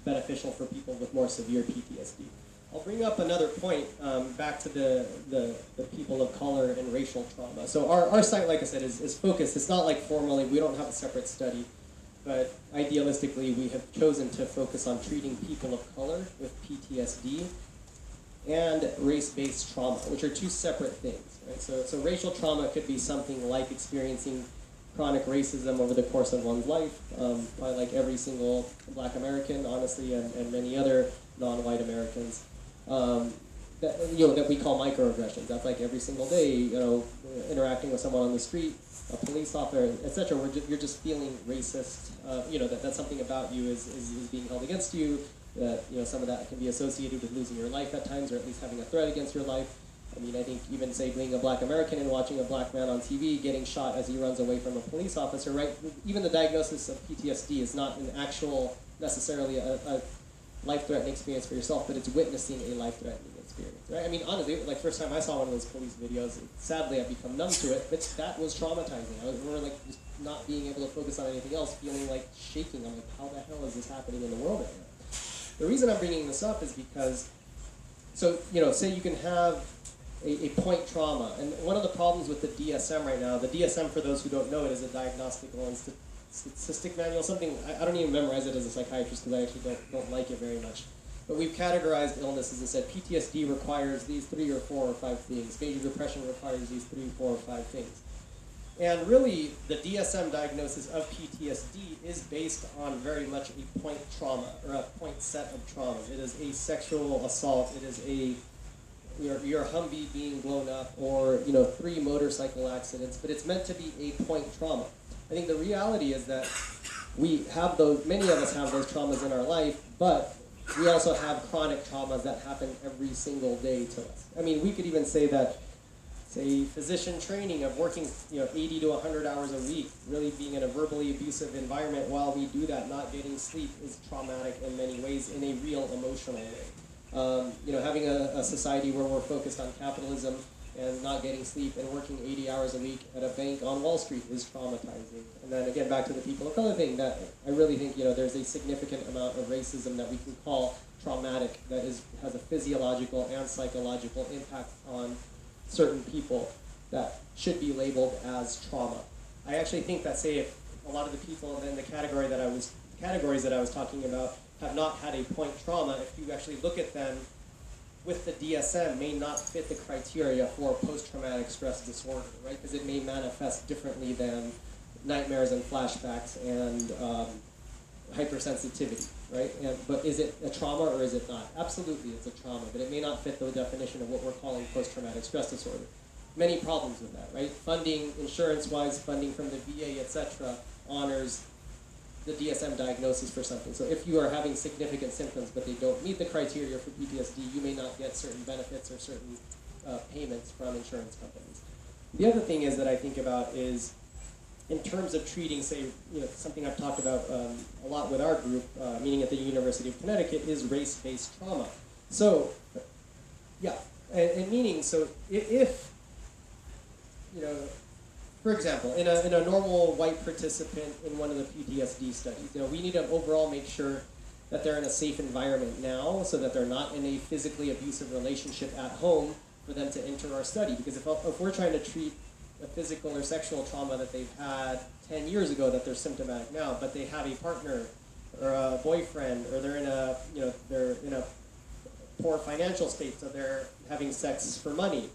beneficial for people with more severe PTSD. I'll bring up another point back to the people of color and racial trauma. So our site, like I said, is focused. It's not like formally, we don't have a separate study, but idealistically we have chosen to focus on treating people of color with PTSD and race-based trauma, which are two separate things. Right? So racial trauma could be something like experiencing chronic racism over the course of one's life, by like every single Black American, honestly, and many other non-white Americans. That we call microaggressions. That's like every single day, interacting with someone on the street, a police officer, etc. You're just feeling racist. That something about you is being held against you. That some of that can be associated with losing your life at times, or at least having a threat against your life. I mean, I think even say being a Black American and watching a Black man on TV getting shot as he runs away from a police officer, right? Even the diagnosis of PTSD is not an actual necessarily a life-threatening experience for yourself, but it's witnessing a life-threatening experience, right? I mean, honestly, like first time I saw one of those police videos, sadly I've become numb to it, but that was traumatizing. I remember like just not being able to focus on anything else, feeling like shaking. I'm like, how the hell is this happening in the world right now? The reason I'm bringing this up is because, say you can have a point trauma, and one of the problems with the DSM right now, the DSM, for those who don't know it, is a diagnostical and statistic manual, something, I don't even memorize it as a psychiatrist because I actually don't like it very much. But we've categorized illnesses and said PTSD requires these 3 or 4 or 5 things. Major depression requires these 3, 4, or 5 things. And really, the DSM diagnosis of PTSD is based on very much a point trauma, or a point set of traumas. It is a sexual assault, it is your Humvee being blown up, or 3 motorcycle accidents, but it's meant to be a point trauma. I think the reality is that we have those, many of us have those traumas in our life, but we also have chronic traumas that happen every single day to us. I mean, we could even say that, physician training of working 80 to 100 hours a week, really being in a verbally abusive environment while we do that, not getting sleep, is traumatic in many ways, in a real emotional way. Having a society where we're focused on capitalism and not getting sleep and working 80 hours a week at a bank on Wall Street is traumatizing. And then again, back to the people of color thing, that I really think there's a significant amount of racism that we can call traumatic, that has a physiological and psychological impact on certain people that should be labeled as trauma. I actually think that, if a lot of the people in the categories that I was talking about have not had a point trauma, if you actually look at them with the DSM, may not fit the criteria for post-traumatic stress disorder, right? Because it may manifest differently than nightmares and flashbacks and hypersensitivity, right? But is it a trauma or is it not? Absolutely, it's a trauma, but it may not fit the definition of what we're calling post-traumatic stress disorder. Many problems with that, right? Funding, insurance-wise, funding from the VA, etc., honors the DSM diagnosis for something. So if you are having significant symptoms but they don't meet the criteria for PTSD, you may not get certain benefits or certain payments from insurance companies. The other thing is that I think about is, in terms of treating, something I've talked about a lot with our group, meaning at the University of Connecticut, is race-based trauma. So, and meaning, if for example, in a normal white participant in one of the PTSD studies, we need to overall make sure that they're in a safe environment now, so that they're not in a physically abusive relationship at home for them to enter our study. Because if we're trying to treat a physical or sexual trauma that they've had 10 years ago that they're symptomatic now, but they have a partner or a boyfriend, or they're in a poor financial state, so they're having sex for money.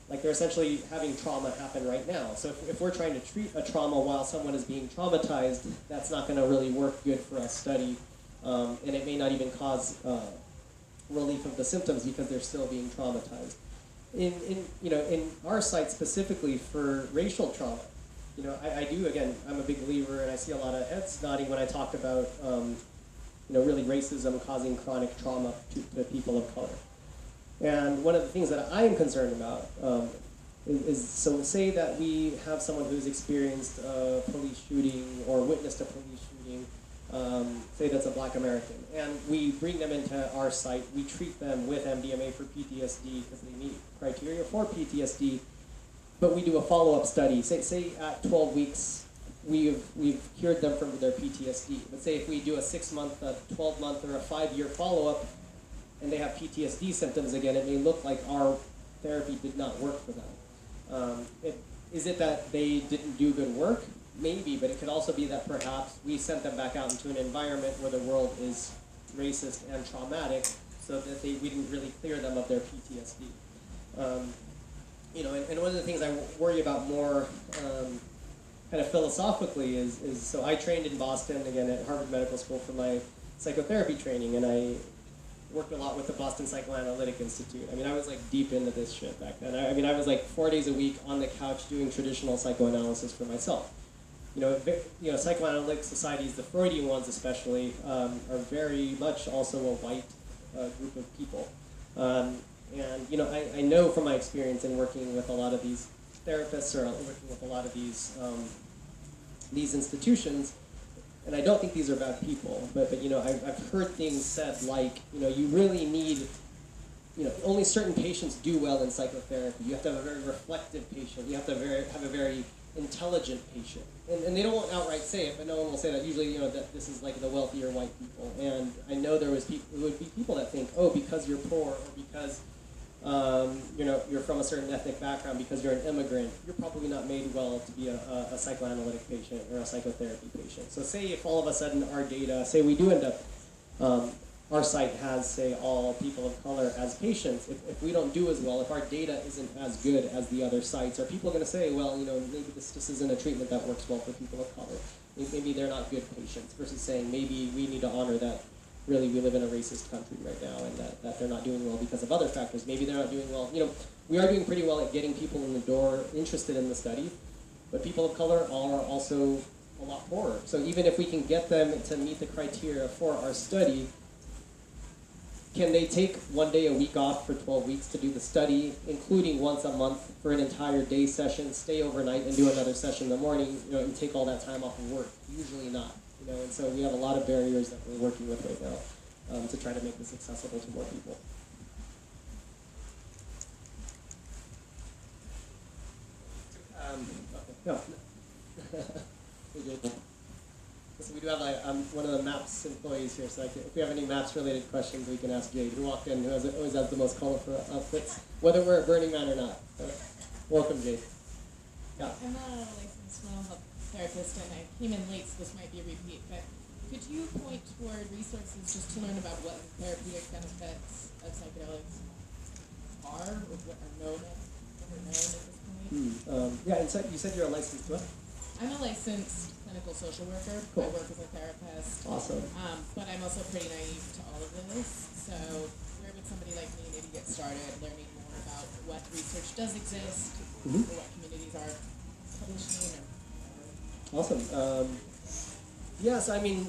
Like, they're essentially having trauma happen right now. So if we're trying to treat a trauma while someone is being traumatized, that's not going to really work good for us study, and it may not even cause relief of the symptoms because they're still being traumatized. In our site specifically for racial trauma, I do, again, I'm a big believer, and I see a lot of heads nodding when I talk about really racism causing chronic trauma to people of color. And one of the things that I am concerned about is say that we have someone who's experienced a police shooting or witnessed a police shooting, say that's a Black American, and we bring them into our site, we treat them with MDMA for PTSD because they meet criteria for PTSD, but we do a follow-up study. Say at 12 weeks, we've cured them from their PTSD. But say if we do a 6-month, a 12-month, or a 5-year follow-up, and they have PTSD symptoms again, it may look like our therapy did not work for them. Is it that they didn't do good work? Maybe, but it could also be that perhaps we sent them back out into an environment where the world is racist and traumatic, so that we didn't really clear them of their PTSD. And one of the things I worry about more kind of philosophically is so I trained in Boston, again, at Harvard Medical School for my psychotherapy training, and I worked a lot with the Boston Psychoanalytic Institute. I mean, I was like deep into this shit back then. I mean, I was like 4 days a week on the couch doing traditional psychoanalysis for myself. Psychoanalytic societies, the Freudian ones especially, are very much also a white group of people. I know from my experience in working with a lot of these therapists or working with a lot of these institutions, and I don't think these are bad people, but I've heard things said like, you really need, only certain patients do well in psychotherapy. You have to have a very reflective patient. You have to have a very intelligent patient. And they don't outright say it, but no one will say that. Usually, that this is like the wealthier white people. And I know there would be people that think, oh, because you're poor, or because you're from a certain ethnic background, because you're an immigrant, you're probably not made well to be a psychoanalytic patient or a psychotherapy patient. So say if all of a sudden our data, say we do end up, our site has, say, all people of color as patients, if we don't do as well, if our data isn't as good as the other sites, are people going to say, well, maybe this isn't a treatment that works well for people of color. Maybe they're not good patients, versus saying maybe we need to honor that really we live in a racist country right now, and that they're not doing well because of other factors. Maybe they're not doing well. We are doing pretty well at getting people in the door interested in the study, but people of color are also a lot poorer. So even if we can get them to meet the criteria for our study, can they take 1 day a week off for 12 weeks to do the study, including once a month for an entire day session, stay overnight and do another session in the morning, and take all that time off of work? Usually not. And so we have a lot of barriers that we're working with right now to try to make this accessible to more people. No. So we do have one of the MAPS employees here, so if we have any MAPS-related questions, we can ask Jade, who walked in, who always has the most colorful outfits, whether we're at Burning Man or not. So, welcome, Jade. Yeah. I'm not a licensed mental health therapist, and I came in late, so this might be a repeat, but could you point toward resources just to learn about what the therapeutic benefits of psychedelics are, or what are known at this point? Yeah, and so you said you're a licensed what? I'm a licensed clinical social worker. Cool. I work as a therapist. Awesome. But I'm also pretty naive to all of this. So where would somebody like me maybe get started learning more about what research does exist, or what communities are publishing, or Awesome. Yes, I mean,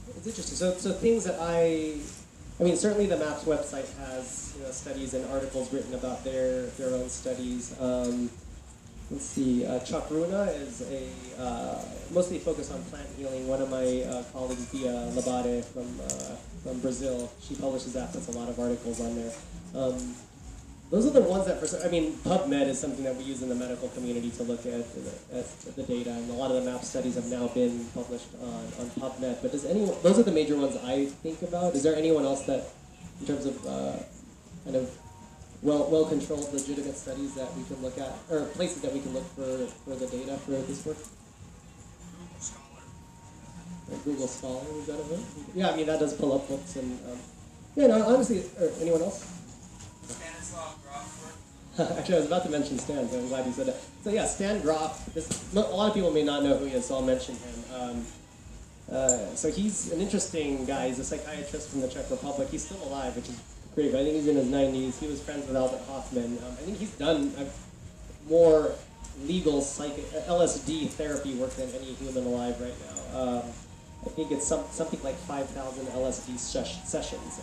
it's interesting. So things that I mean, certainly the MAPS website has studies and articles written about their own studies. Let's see, Chuck Runa is mostly focused on plant healing. One of my colleagues, Bia Labate from Brazil, she publishes that, puts a lot of articles on there. Those are the ones that, PubMed is something that we use in the medical community to look at the data, and a lot of the MAP studies have now been published on PubMed. But those are the major ones I think about. Is there anyone else that, in terms of kind of well-controlled, legitimate studies that we can look at, or places that we can look for the data for this work? Google Scholar, is that a bit? Yeah, I mean, that does pull up books, and honestly, or anyone else? Actually, I was about to mention Stan, so I'm glad you said that. So yeah, Stan Grof, a lot of people may not know who he is, so I'll mention him. So he's an interesting guy. He's a psychiatrist from the Czech Republic. He's still alive, which is great, but I think he's in his 90s. He was friends with Albert Hoffman. I think he's done more legal LSD therapy work than any human alive right now. I think it's something like 5,000 LSD sessions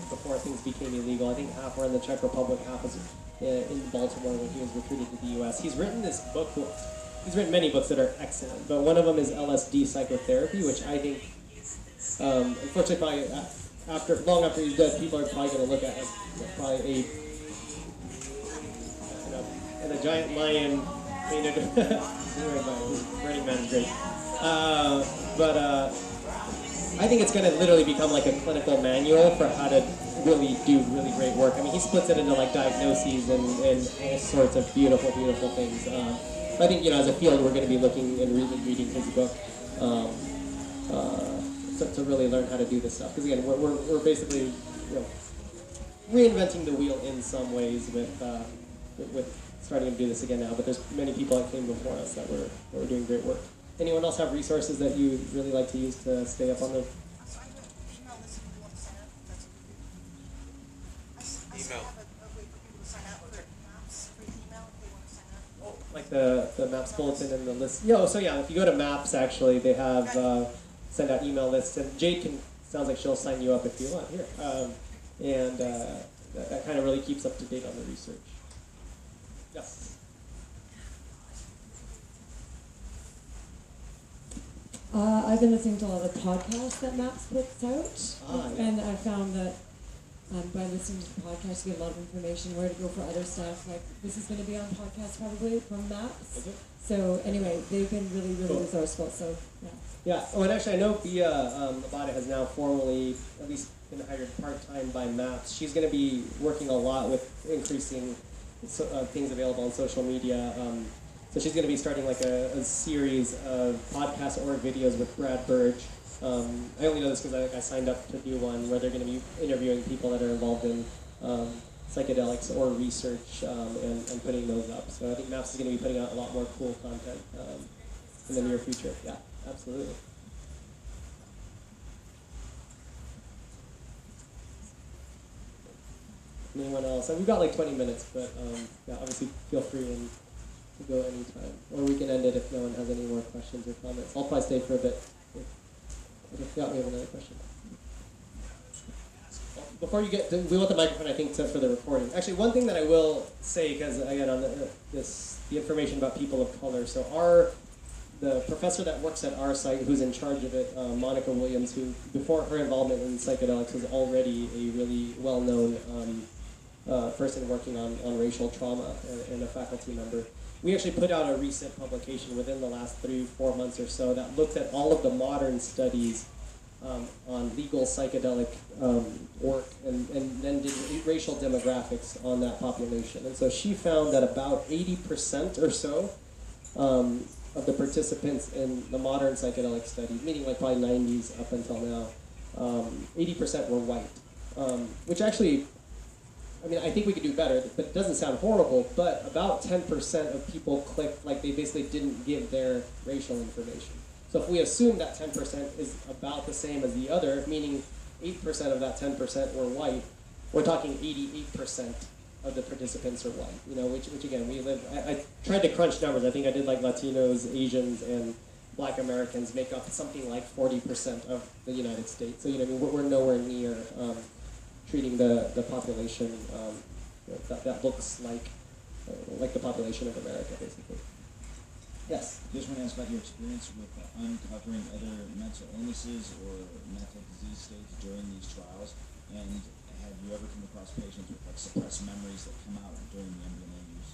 before things became illegal. I think half were in the Czech Republic, half was in Baltimore when he was recruited to the U.S. He's written this book. He's written many books that are excellent, but one of them is LSD psychotherapy, which I think, unfortunately, long after he's dead, people are probably going to look at as probably a giant lion painted. Burning Man is great. But I think it's going to literally become like a clinical manual for how to really do really great work. I mean, he splits it into like diagnoses and all sorts of beautiful, beautiful things. I think, as a field, we're going to be looking and really reading his book to really learn how to do this stuff. Because again, we're basically reinventing the wheel in some ways with with starting to do this again now, but there's many people that came before us that were doing great work. Anyone else have resources that you really like to use to stay up on the? So I have an email list if you want to sign up. That's okay. I still have a way for people to sign up for maps for email if they want to sign up. Like the Maps bulletin and the list. So yeah, if you go to Maps, actually, they have send out email lists, and Jade sounds like she'll sign you up if you want here, and that kind of really keeps up to date on the research. Yes. I've been listening to a lot of podcasts that MAPS puts out, Yeah. and I found that by listening to the podcast, you get a lot of information where to go for other stuff. Like this is going to be on podcast probably from MAPS. Is it? So anyway, they've been really, really Cool. resourceful. So yeah. Yeah. Oh, and actually, I know Bia Abada has now formally at least been hired part-time by MAPS. She's going to be working a lot with increasing things available on social media. So she's going to be starting like a series of podcasts or videos with Brad Burge. I only know this because I signed up to do one where they're going to be interviewing people that are involved in psychedelics or research and putting those up. So I think MAPS is going to be putting out a lot more cool content in the near future. Yeah, absolutely. Anyone else? We've got like 20 minutes, but yeah, obviously feel free to go anytime. Or we can end it if no one has any more questions or comments. I'll probably stay for a bit. We have another question. Before you get, we want the microphone, I think, for the recording. Actually, one thing that I will say, because again, on the information about people of color. So the professor that works at our site, who's in charge of it, Monica Williams, who before her involvement in psychedelics was already a really well-known person working on racial trauma and a faculty member. We actually put out a recent publication within the last 3-4 months or so that looked at all of the modern studies on legal psychedelic work and then did racial demographics on that population. And so she found that about 80% or so of the participants in the modern psychedelic studies, meaning like probably 90s up until now, 80% were white, which actually, I mean, I think we could do better, but it doesn't sound horrible, but about 10% of people clicked, like they basically didn't give their racial information. So if we assume that 10% is about the same as the other, meaning 8% of that 10% were white, we're talking 88% of the participants are white, which again, I tried to crunch numbers. I think I did like Latinos, Asians, and Black Americans make up something like 40% of the United States. So, we're nowhere near treating the population that looks like the population of America, basically. Yes? I just want to ask about your experience with uncovering other mental illnesses or mental disease states during these trials, and have you ever come across patients with suppressed memories that come out during the MDMA use?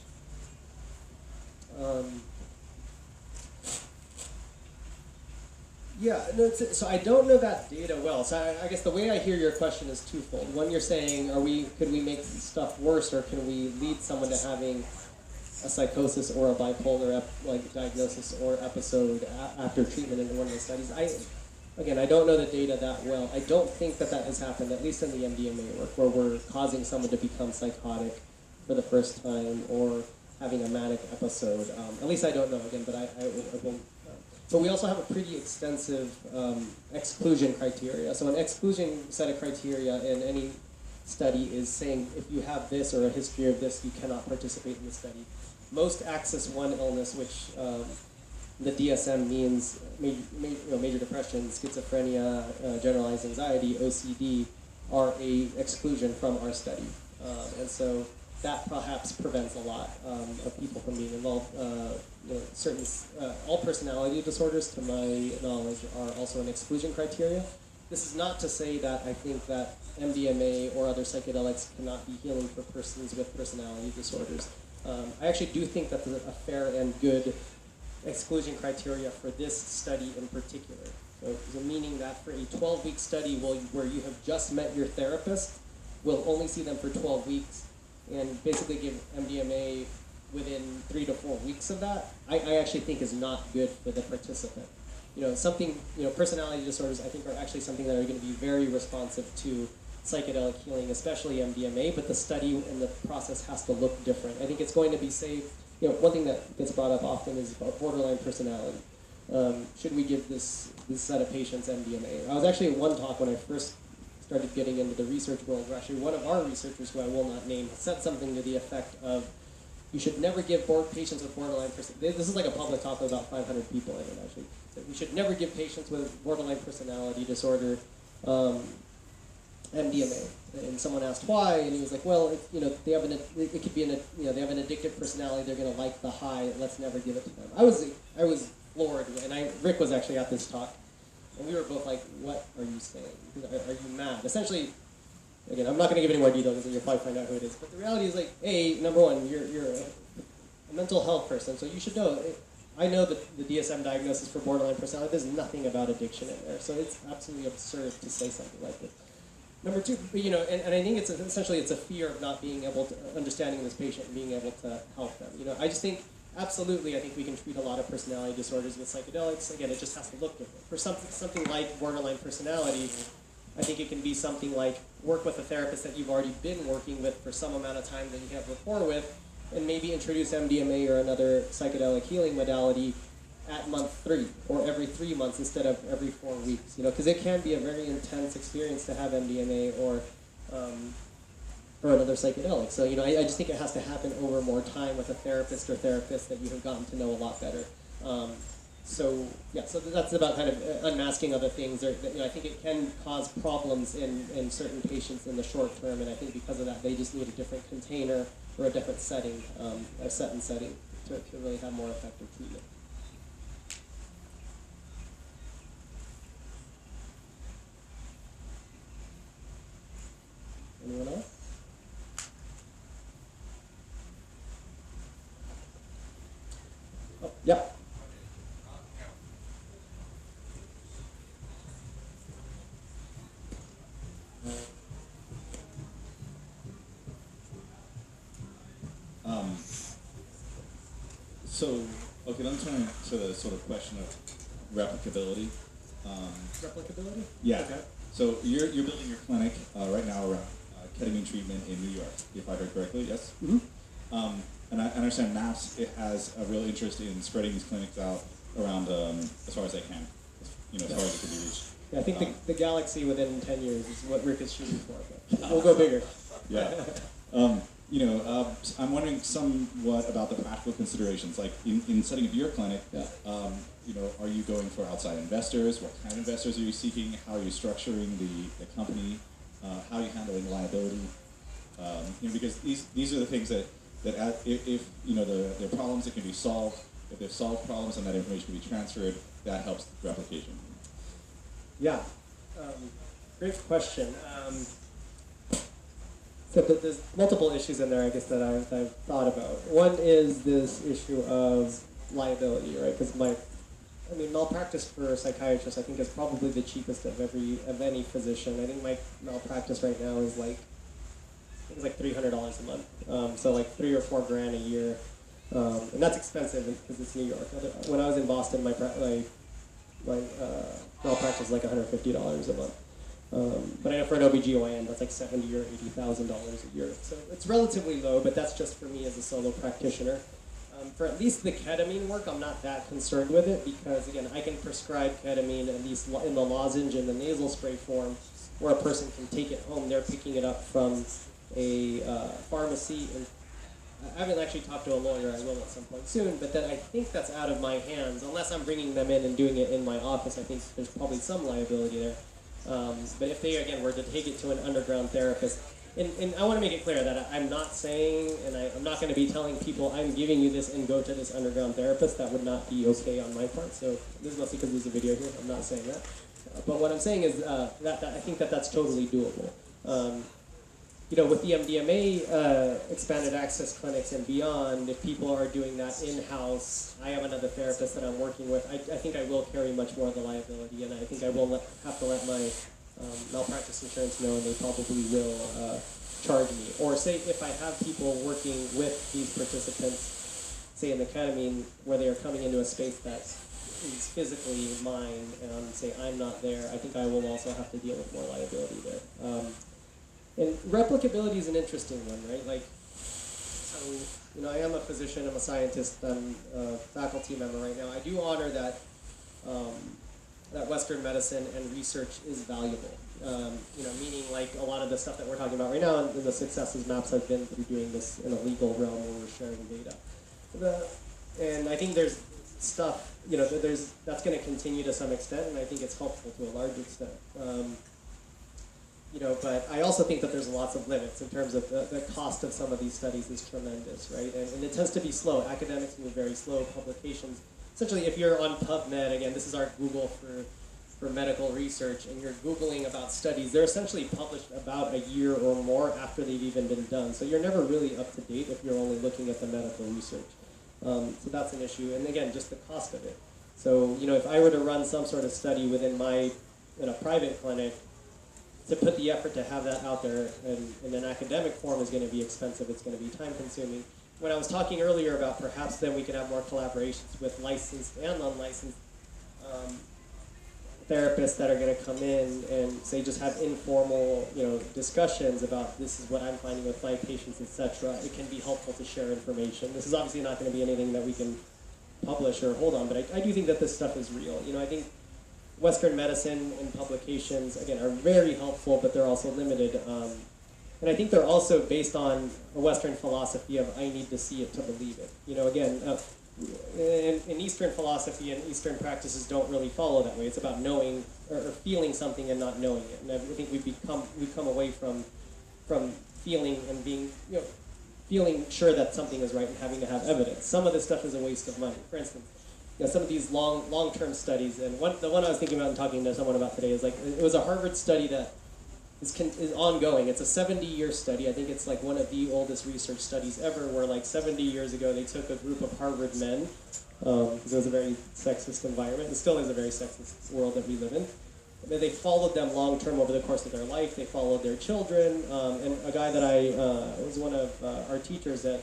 Yeah, no, so I don't know that data well. So I guess the way I hear your question is twofold. One, you're saying, could we make stuff worse, or can we lead someone to having a psychosis or a bipolar diagnosis or episode after treatment in one of the studies? I don't know the data that well. I don't think that has happened, at least in the MDMA work, where we're causing someone to become psychotic for the first time or having a manic episode. At least I don't know, again, but I won't. But we also have a pretty extensive exclusion criteria. So an exclusion set of criteria in any study is saying if you have this or a history of this, you cannot participate in the study. Most Axis 1 illness, which the DSM means major depression, schizophrenia, generalized anxiety, OCD, are a exclusion from our study. And so that perhaps prevents a lot of people from being involved. All personality disorders, to my knowledge, are also an exclusion criteria. This is not to say that I think that MDMA or other psychedelics cannot be healing for persons with personality disorders. I actually do think that there's a fair and good exclusion criteria for this study in particular. So meaning that for a 12-week study where you have just met your therapist, we'll only see them for 12 weeks and basically give MDMA within 3 to 4 weeks of that, I actually think is not good for the participant. Personality disorders I think are actually something that are going to be very responsive to psychedelic healing, especially MDMA, but the study and the process has to look different. I think it's going to be safe. One thing that gets brought up often is about borderline personality. Should we give this set of patients MDMA? I was actually at one talk when I first started getting into the research world, where actually one of our researchers, who I will not name, said something to the effect of, you should never give patients with borderline personality. This is like a public talk with about 500 people in it, actually. We should never give patients with borderline personality disorder MDMA. And someone asked why, and he was like, well, they have it could be they have an addictive personality. They're going to like the high. Let's never give it to them. I was floored, and Rick was actually at this talk, and we were both like, what are you saying? Are you mad? Essentially, again, I'm not going to give any more details because you'll probably find out who it is. But the reality is, like, number one, you're a mental health person, so you should know. I know that the DSM diagnosis for borderline personality, there's nothing about addiction in there, so it's absolutely absurd to say something like this. Number two, and I think it's a fear of not being able to, understanding this patient and being able to help them. I just think, absolutely, I think we can treat a lot of personality disorders with psychedelics. Again, it just has to look different. For something like borderline personality, I think it can be something like work with a therapist that you've already been working with for some amount of time that you have rapport with, and maybe introduce MDMA or another psychedelic healing modality at month 3 or every 3 months instead of every 4 weeks. Because it can be a very intense experience to have MDMA or another psychedelic. So I just think it has to happen over more time with a therapist or therapists that you have gotten to know a lot better. So that's about kind of unmasking other things. I think it can cause problems in certain patients in the short term, and I think because of that, they just need a different container or a different setting, a set and setting to really have more effective treatment. Anyone else? Oh, yep. So, okay, let me turn to the sort of question of replicability. Replicability? Yeah. Okay. So you're building your clinic right now around ketamine treatment in New York, if I heard correctly, yes? Mm-hmm. And I understand MAPS, it has a real interest in spreading these clinics out around as far as they can, as far as it can be reached. Yeah, I think the galaxy within 10 years is what Rick is shooting for, but we'll go bigger. Yeah. I'm wondering somewhat about the practical considerations. Like in setting up your clinic, are you going for outside investors? What kind of investors are you seeking? How are you structuring the company? How are you handling liability? Because these are the things that if there are problems that can be solved, if there's solved problems and that information can be transferred, that helps replication. Yeah, great question. So there's multiple issues in there, I guess, that I've thought about. One is this issue of liability, right? Because malpractice for a psychiatrist, I think, is probably the cheapest of any physician. I think my malpractice right now is like $300 a month. So like $3 or $4 grand a year, and that's expensive because it's New York. When I was in Boston, my malpractice was like $150 a month. But I know for an OBGYN, that's like $70,000 or $80,000 a year. So it's relatively low, but that's just for me as a solo practitioner. For at least the ketamine work, I'm not that concerned with it because, again, I can prescribe ketamine at least in the lozenge and the nasal spray form where a person can take it home. They're picking it up from a pharmacy. And I haven't actually talked to a lawyer. I will at some point soon, but then I think that's out of my hands. Unless I'm bringing them in and doing it in my office, I think there's probably some liability there. But if they, again, were to take it to an underground therapist, and I want to make it clear that I'm not saying, and I'm not going to be telling people I'm giving you this and go to this underground therapist. That would not be okay on my part. So this is mostly because there's a video here. I'm not saying that. But what I'm saying is that I think that's totally doable. With the MDMA expanded access clinics and beyond, if people are doing that in-house, I have another therapist that I'm working with, I think I will carry much more of the liability, and I think I will have to let my malpractice insurance know, and they probably will charge me. Or say if I have people working with these participants, say in the ketamine, where they are coming into a space that is physically mine, and say I'm not there, I think I will also have to deal with more liability there. And replicability is an interesting one, right? Like, so, I am a physician, I'm a scientist, I'm a faculty member right now. I do honor that that Western medicine and research is valuable. Meaning like a lot of the stuff that we're talking about right now and the successes MAPS have been through doing this in a legal realm where we're sharing data. And I think there's stuff, that's going to continue to some extent, and I think it's helpful to a large extent. But I also think that there's lots of limits in terms of the cost of some of these studies is tremendous, right? And it tends to be slow. Academics move very slow. Publications, essentially, if you're on PubMed, again, this is our Google for medical research, and you're Googling about studies, they're essentially published about a year or more after they've even been done. So you're never really up to date if you're only looking at the medical research. So that's an issue. And again, just the cost of it. So, if I were to run some sort of study in a private clinic, to put the effort to have that out there in an academic form is going to be expensive. It's going to be time consuming. When I was talking earlier about perhaps then we could have more collaborations with licensed and unlicensed therapists that are going to come in and say just have informal discussions about this is what I'm finding with my patients, etc. It can be helpful to share information. This is obviously not going to be anything that we can publish or hold on, but I do think that this stuff is real. I think Western medicine and publications, again, are very helpful, but they're also limited. And I think they're also based on a Western philosophy of I need to see it to believe it. Again, in Eastern philosophy and Eastern practices don't really follow that way. It's about knowing or feeling something and not knowing it. And I think we've come away from feeling and being, feeling sure that something is right and having to have evidence. Some of this stuff is a waste of money. For instance, some of these long-term studies, and the one I was thinking about and talking to someone about today is like, it was a Harvard study that is ongoing. It's a 70-year study. I think it's like one of the oldest research studies ever, where like 70 years ago they took a group of Harvard men, because it was a very sexist environment. It still is a very sexist world that we live in. They followed them long-term over the course of their life. They followed their children, and a guy that was one of our teachers at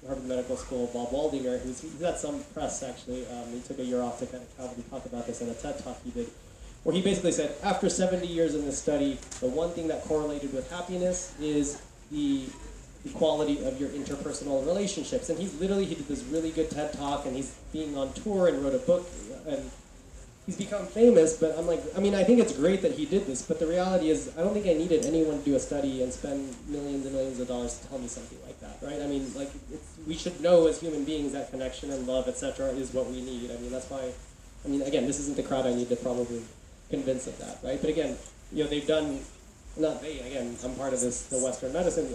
Harvard Medical School, Bob Waldinger, he's had some press actually. He took a year off to kind of probably talk about this in a TED Talk he did, where he basically said, after 70 years in this study, the one thing that correlated with happiness is the quality of your interpersonal relationships. And he did this really good TED Talk, and he's being on tour and wrote a book, and he's become famous, but I think it's great that he did this, but the reality is, I don't think I needed anyone to do a study and spend millions and millions of dollars to tell me something like that, right? We should know as human beings that connection and love, etc., is what we need. That's why, again, this isn't the crowd I need to probably convince of that, right? But again, they've done, I'm part of the Western medicine,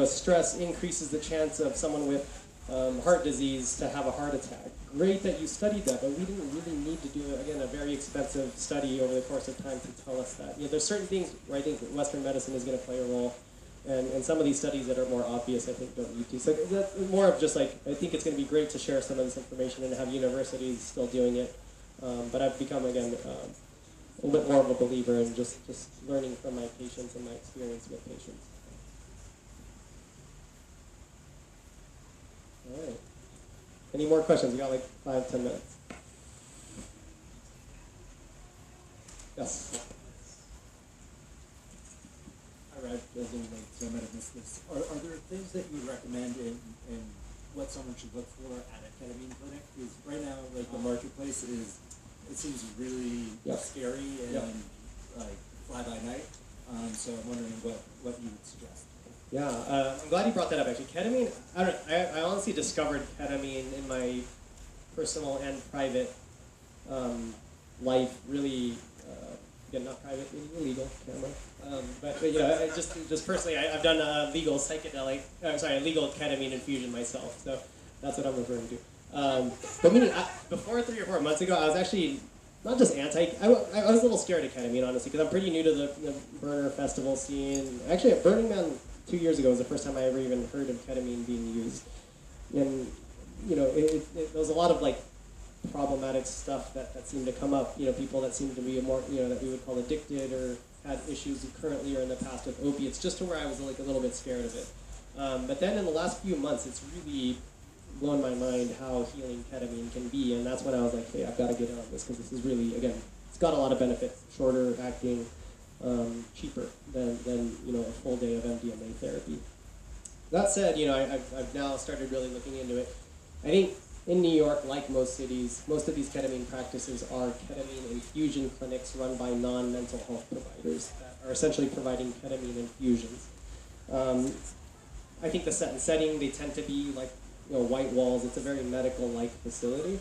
stress increases the chance of someone with heart disease to have a heart attack. Great that you studied that, but we didn't really need to do, a very expensive study over the course of time to tell us that. There's certain things where I think that Western medicine is going to play a role, and some of these studies that are more obvious, I think, don't need to. So that's more of just I think it's going to be great to share some of this information and have universities still doing it. But I've become, again, a little bit more of a believer in just learning from my patients and my experience with patients. All right. Any more questions? We got 5-10 minutes. Yes. I arrived a little late, so I might have missed this. Are there things that you would recommend in what someone should look for at a ketamine clinic? Because right now, the marketplace it seems really scary and fly by night. So I'm wondering what you would suggest. Yeah, I'm glad you brought that up. Actually, ketamine. I honestly discovered ketamine in my personal and private life. Really, again, not private, illegal camera. But just personally, I've done a legal legal ketamine infusion myself. So that's what I'm referring to. But meaning, before 3 or 4 months ago, I was actually not just anti. I was a little scared of ketamine, honestly, because I'm pretty new to the burner festival scene. Actually, at Burning Man 2 years ago was the first time I ever even heard of ketamine being used, and there was a lot of problematic stuff that seemed to come up. People that seemed to be more that we would call addicted or had issues currently or in the past with opiates, just to where I was a little bit scared of it. But then in the last few months, it's really blown my mind how healing ketamine can be, and that's when I was like, hey, I've got to get on this, because this is really, again, it's got a lot of benefits, shorter acting, cheaper than you know, a full day of MDMA therapy. That said, you know, I've now started really looking into it. I think in New York, like most cities, most of these ketamine practices are ketamine infusion clinics run by non-mental health providers that are essentially providing ketamine infusions. I think the setting, they tend to be like, you know, white walls. It's a very medical-like facility.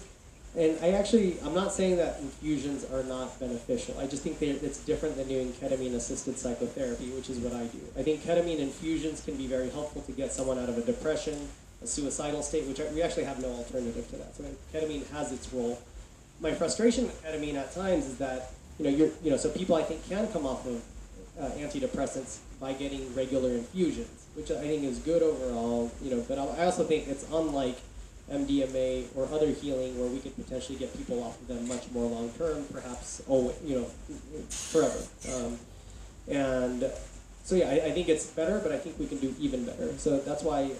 And I'm not saying that infusions are not beneficial. I just think it's different than doing ketamine-assisted psychotherapy, which is what I do. I think ketamine infusions can be very helpful to get someone out of a depression, a suicidal state, which we actually have no alternative to that. So ketamine has its role. My frustration with ketamine at times is that, so people I think can come off of antidepressants by getting regular infusions, which I think is good overall, but I also think it's unlike MDMA or other healing where we could potentially get people off of them much more long term, perhaps always, forever. And so yeah, I think it's better, but I think we can do even better. So that's why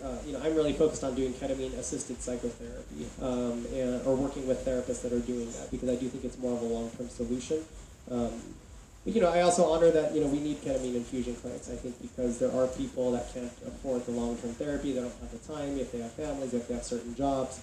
I'm really focused on doing ketamine-assisted psychotherapy or working with therapists that are doing that, because I do think it's more of a long-term solution. But, I also honor that we need ketamine infusion clinics. I think because there are people that can't afford the long-term therapy, they don't have the time, if they have families, if they have certain jobs.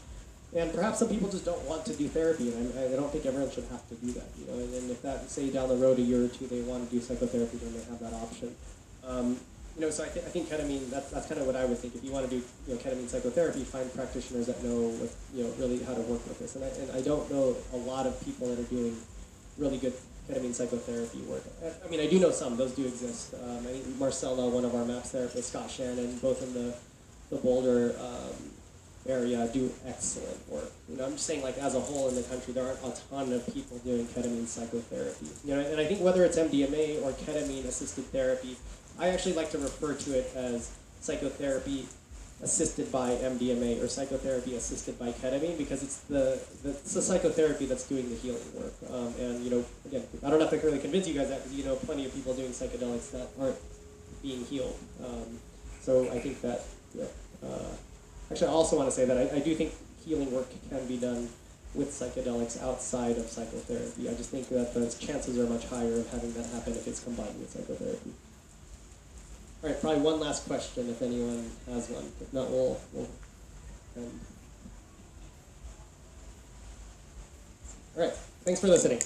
And perhaps some people just don't want to do therapy, and I don't think everyone should have to do that. And if that, say down the road a year or two, they want to do psychotherapy, then they have that option. So I think ketamine, that's kind of what I would think. If you want to do ketamine psychotherapy, find practitioners that know what, really how to work with this. And I don't know a lot of people that are doing really good ketamine psychotherapy work. I mean, I do know some; those do exist. I think Marcella, one of our MAPS therapists, Scott Shannon, both in the Boulder area, do excellent work. I'm just saying, like as a whole in the country, there aren't a ton of people doing ketamine psychotherapy. And I think whether it's MDMA or ketamine-assisted therapy, I actually like to refer to it as psychotherapy assisted by MDMA or psychotherapy assisted by ketamine, because it's the psychotherapy that's doing the healing work. Again, I don't have to really convince you guys that, because plenty of people doing psychedelics that aren't being healed. So I think that, actually I also want to say that I do think healing work can be done with psychedelics outside of psychotherapy. I just think that the chances are much higher of having that happen if it's combined with psychotherapy. All right, probably one last question if anyone has one. If not, we'll end. All right, thanks for listening.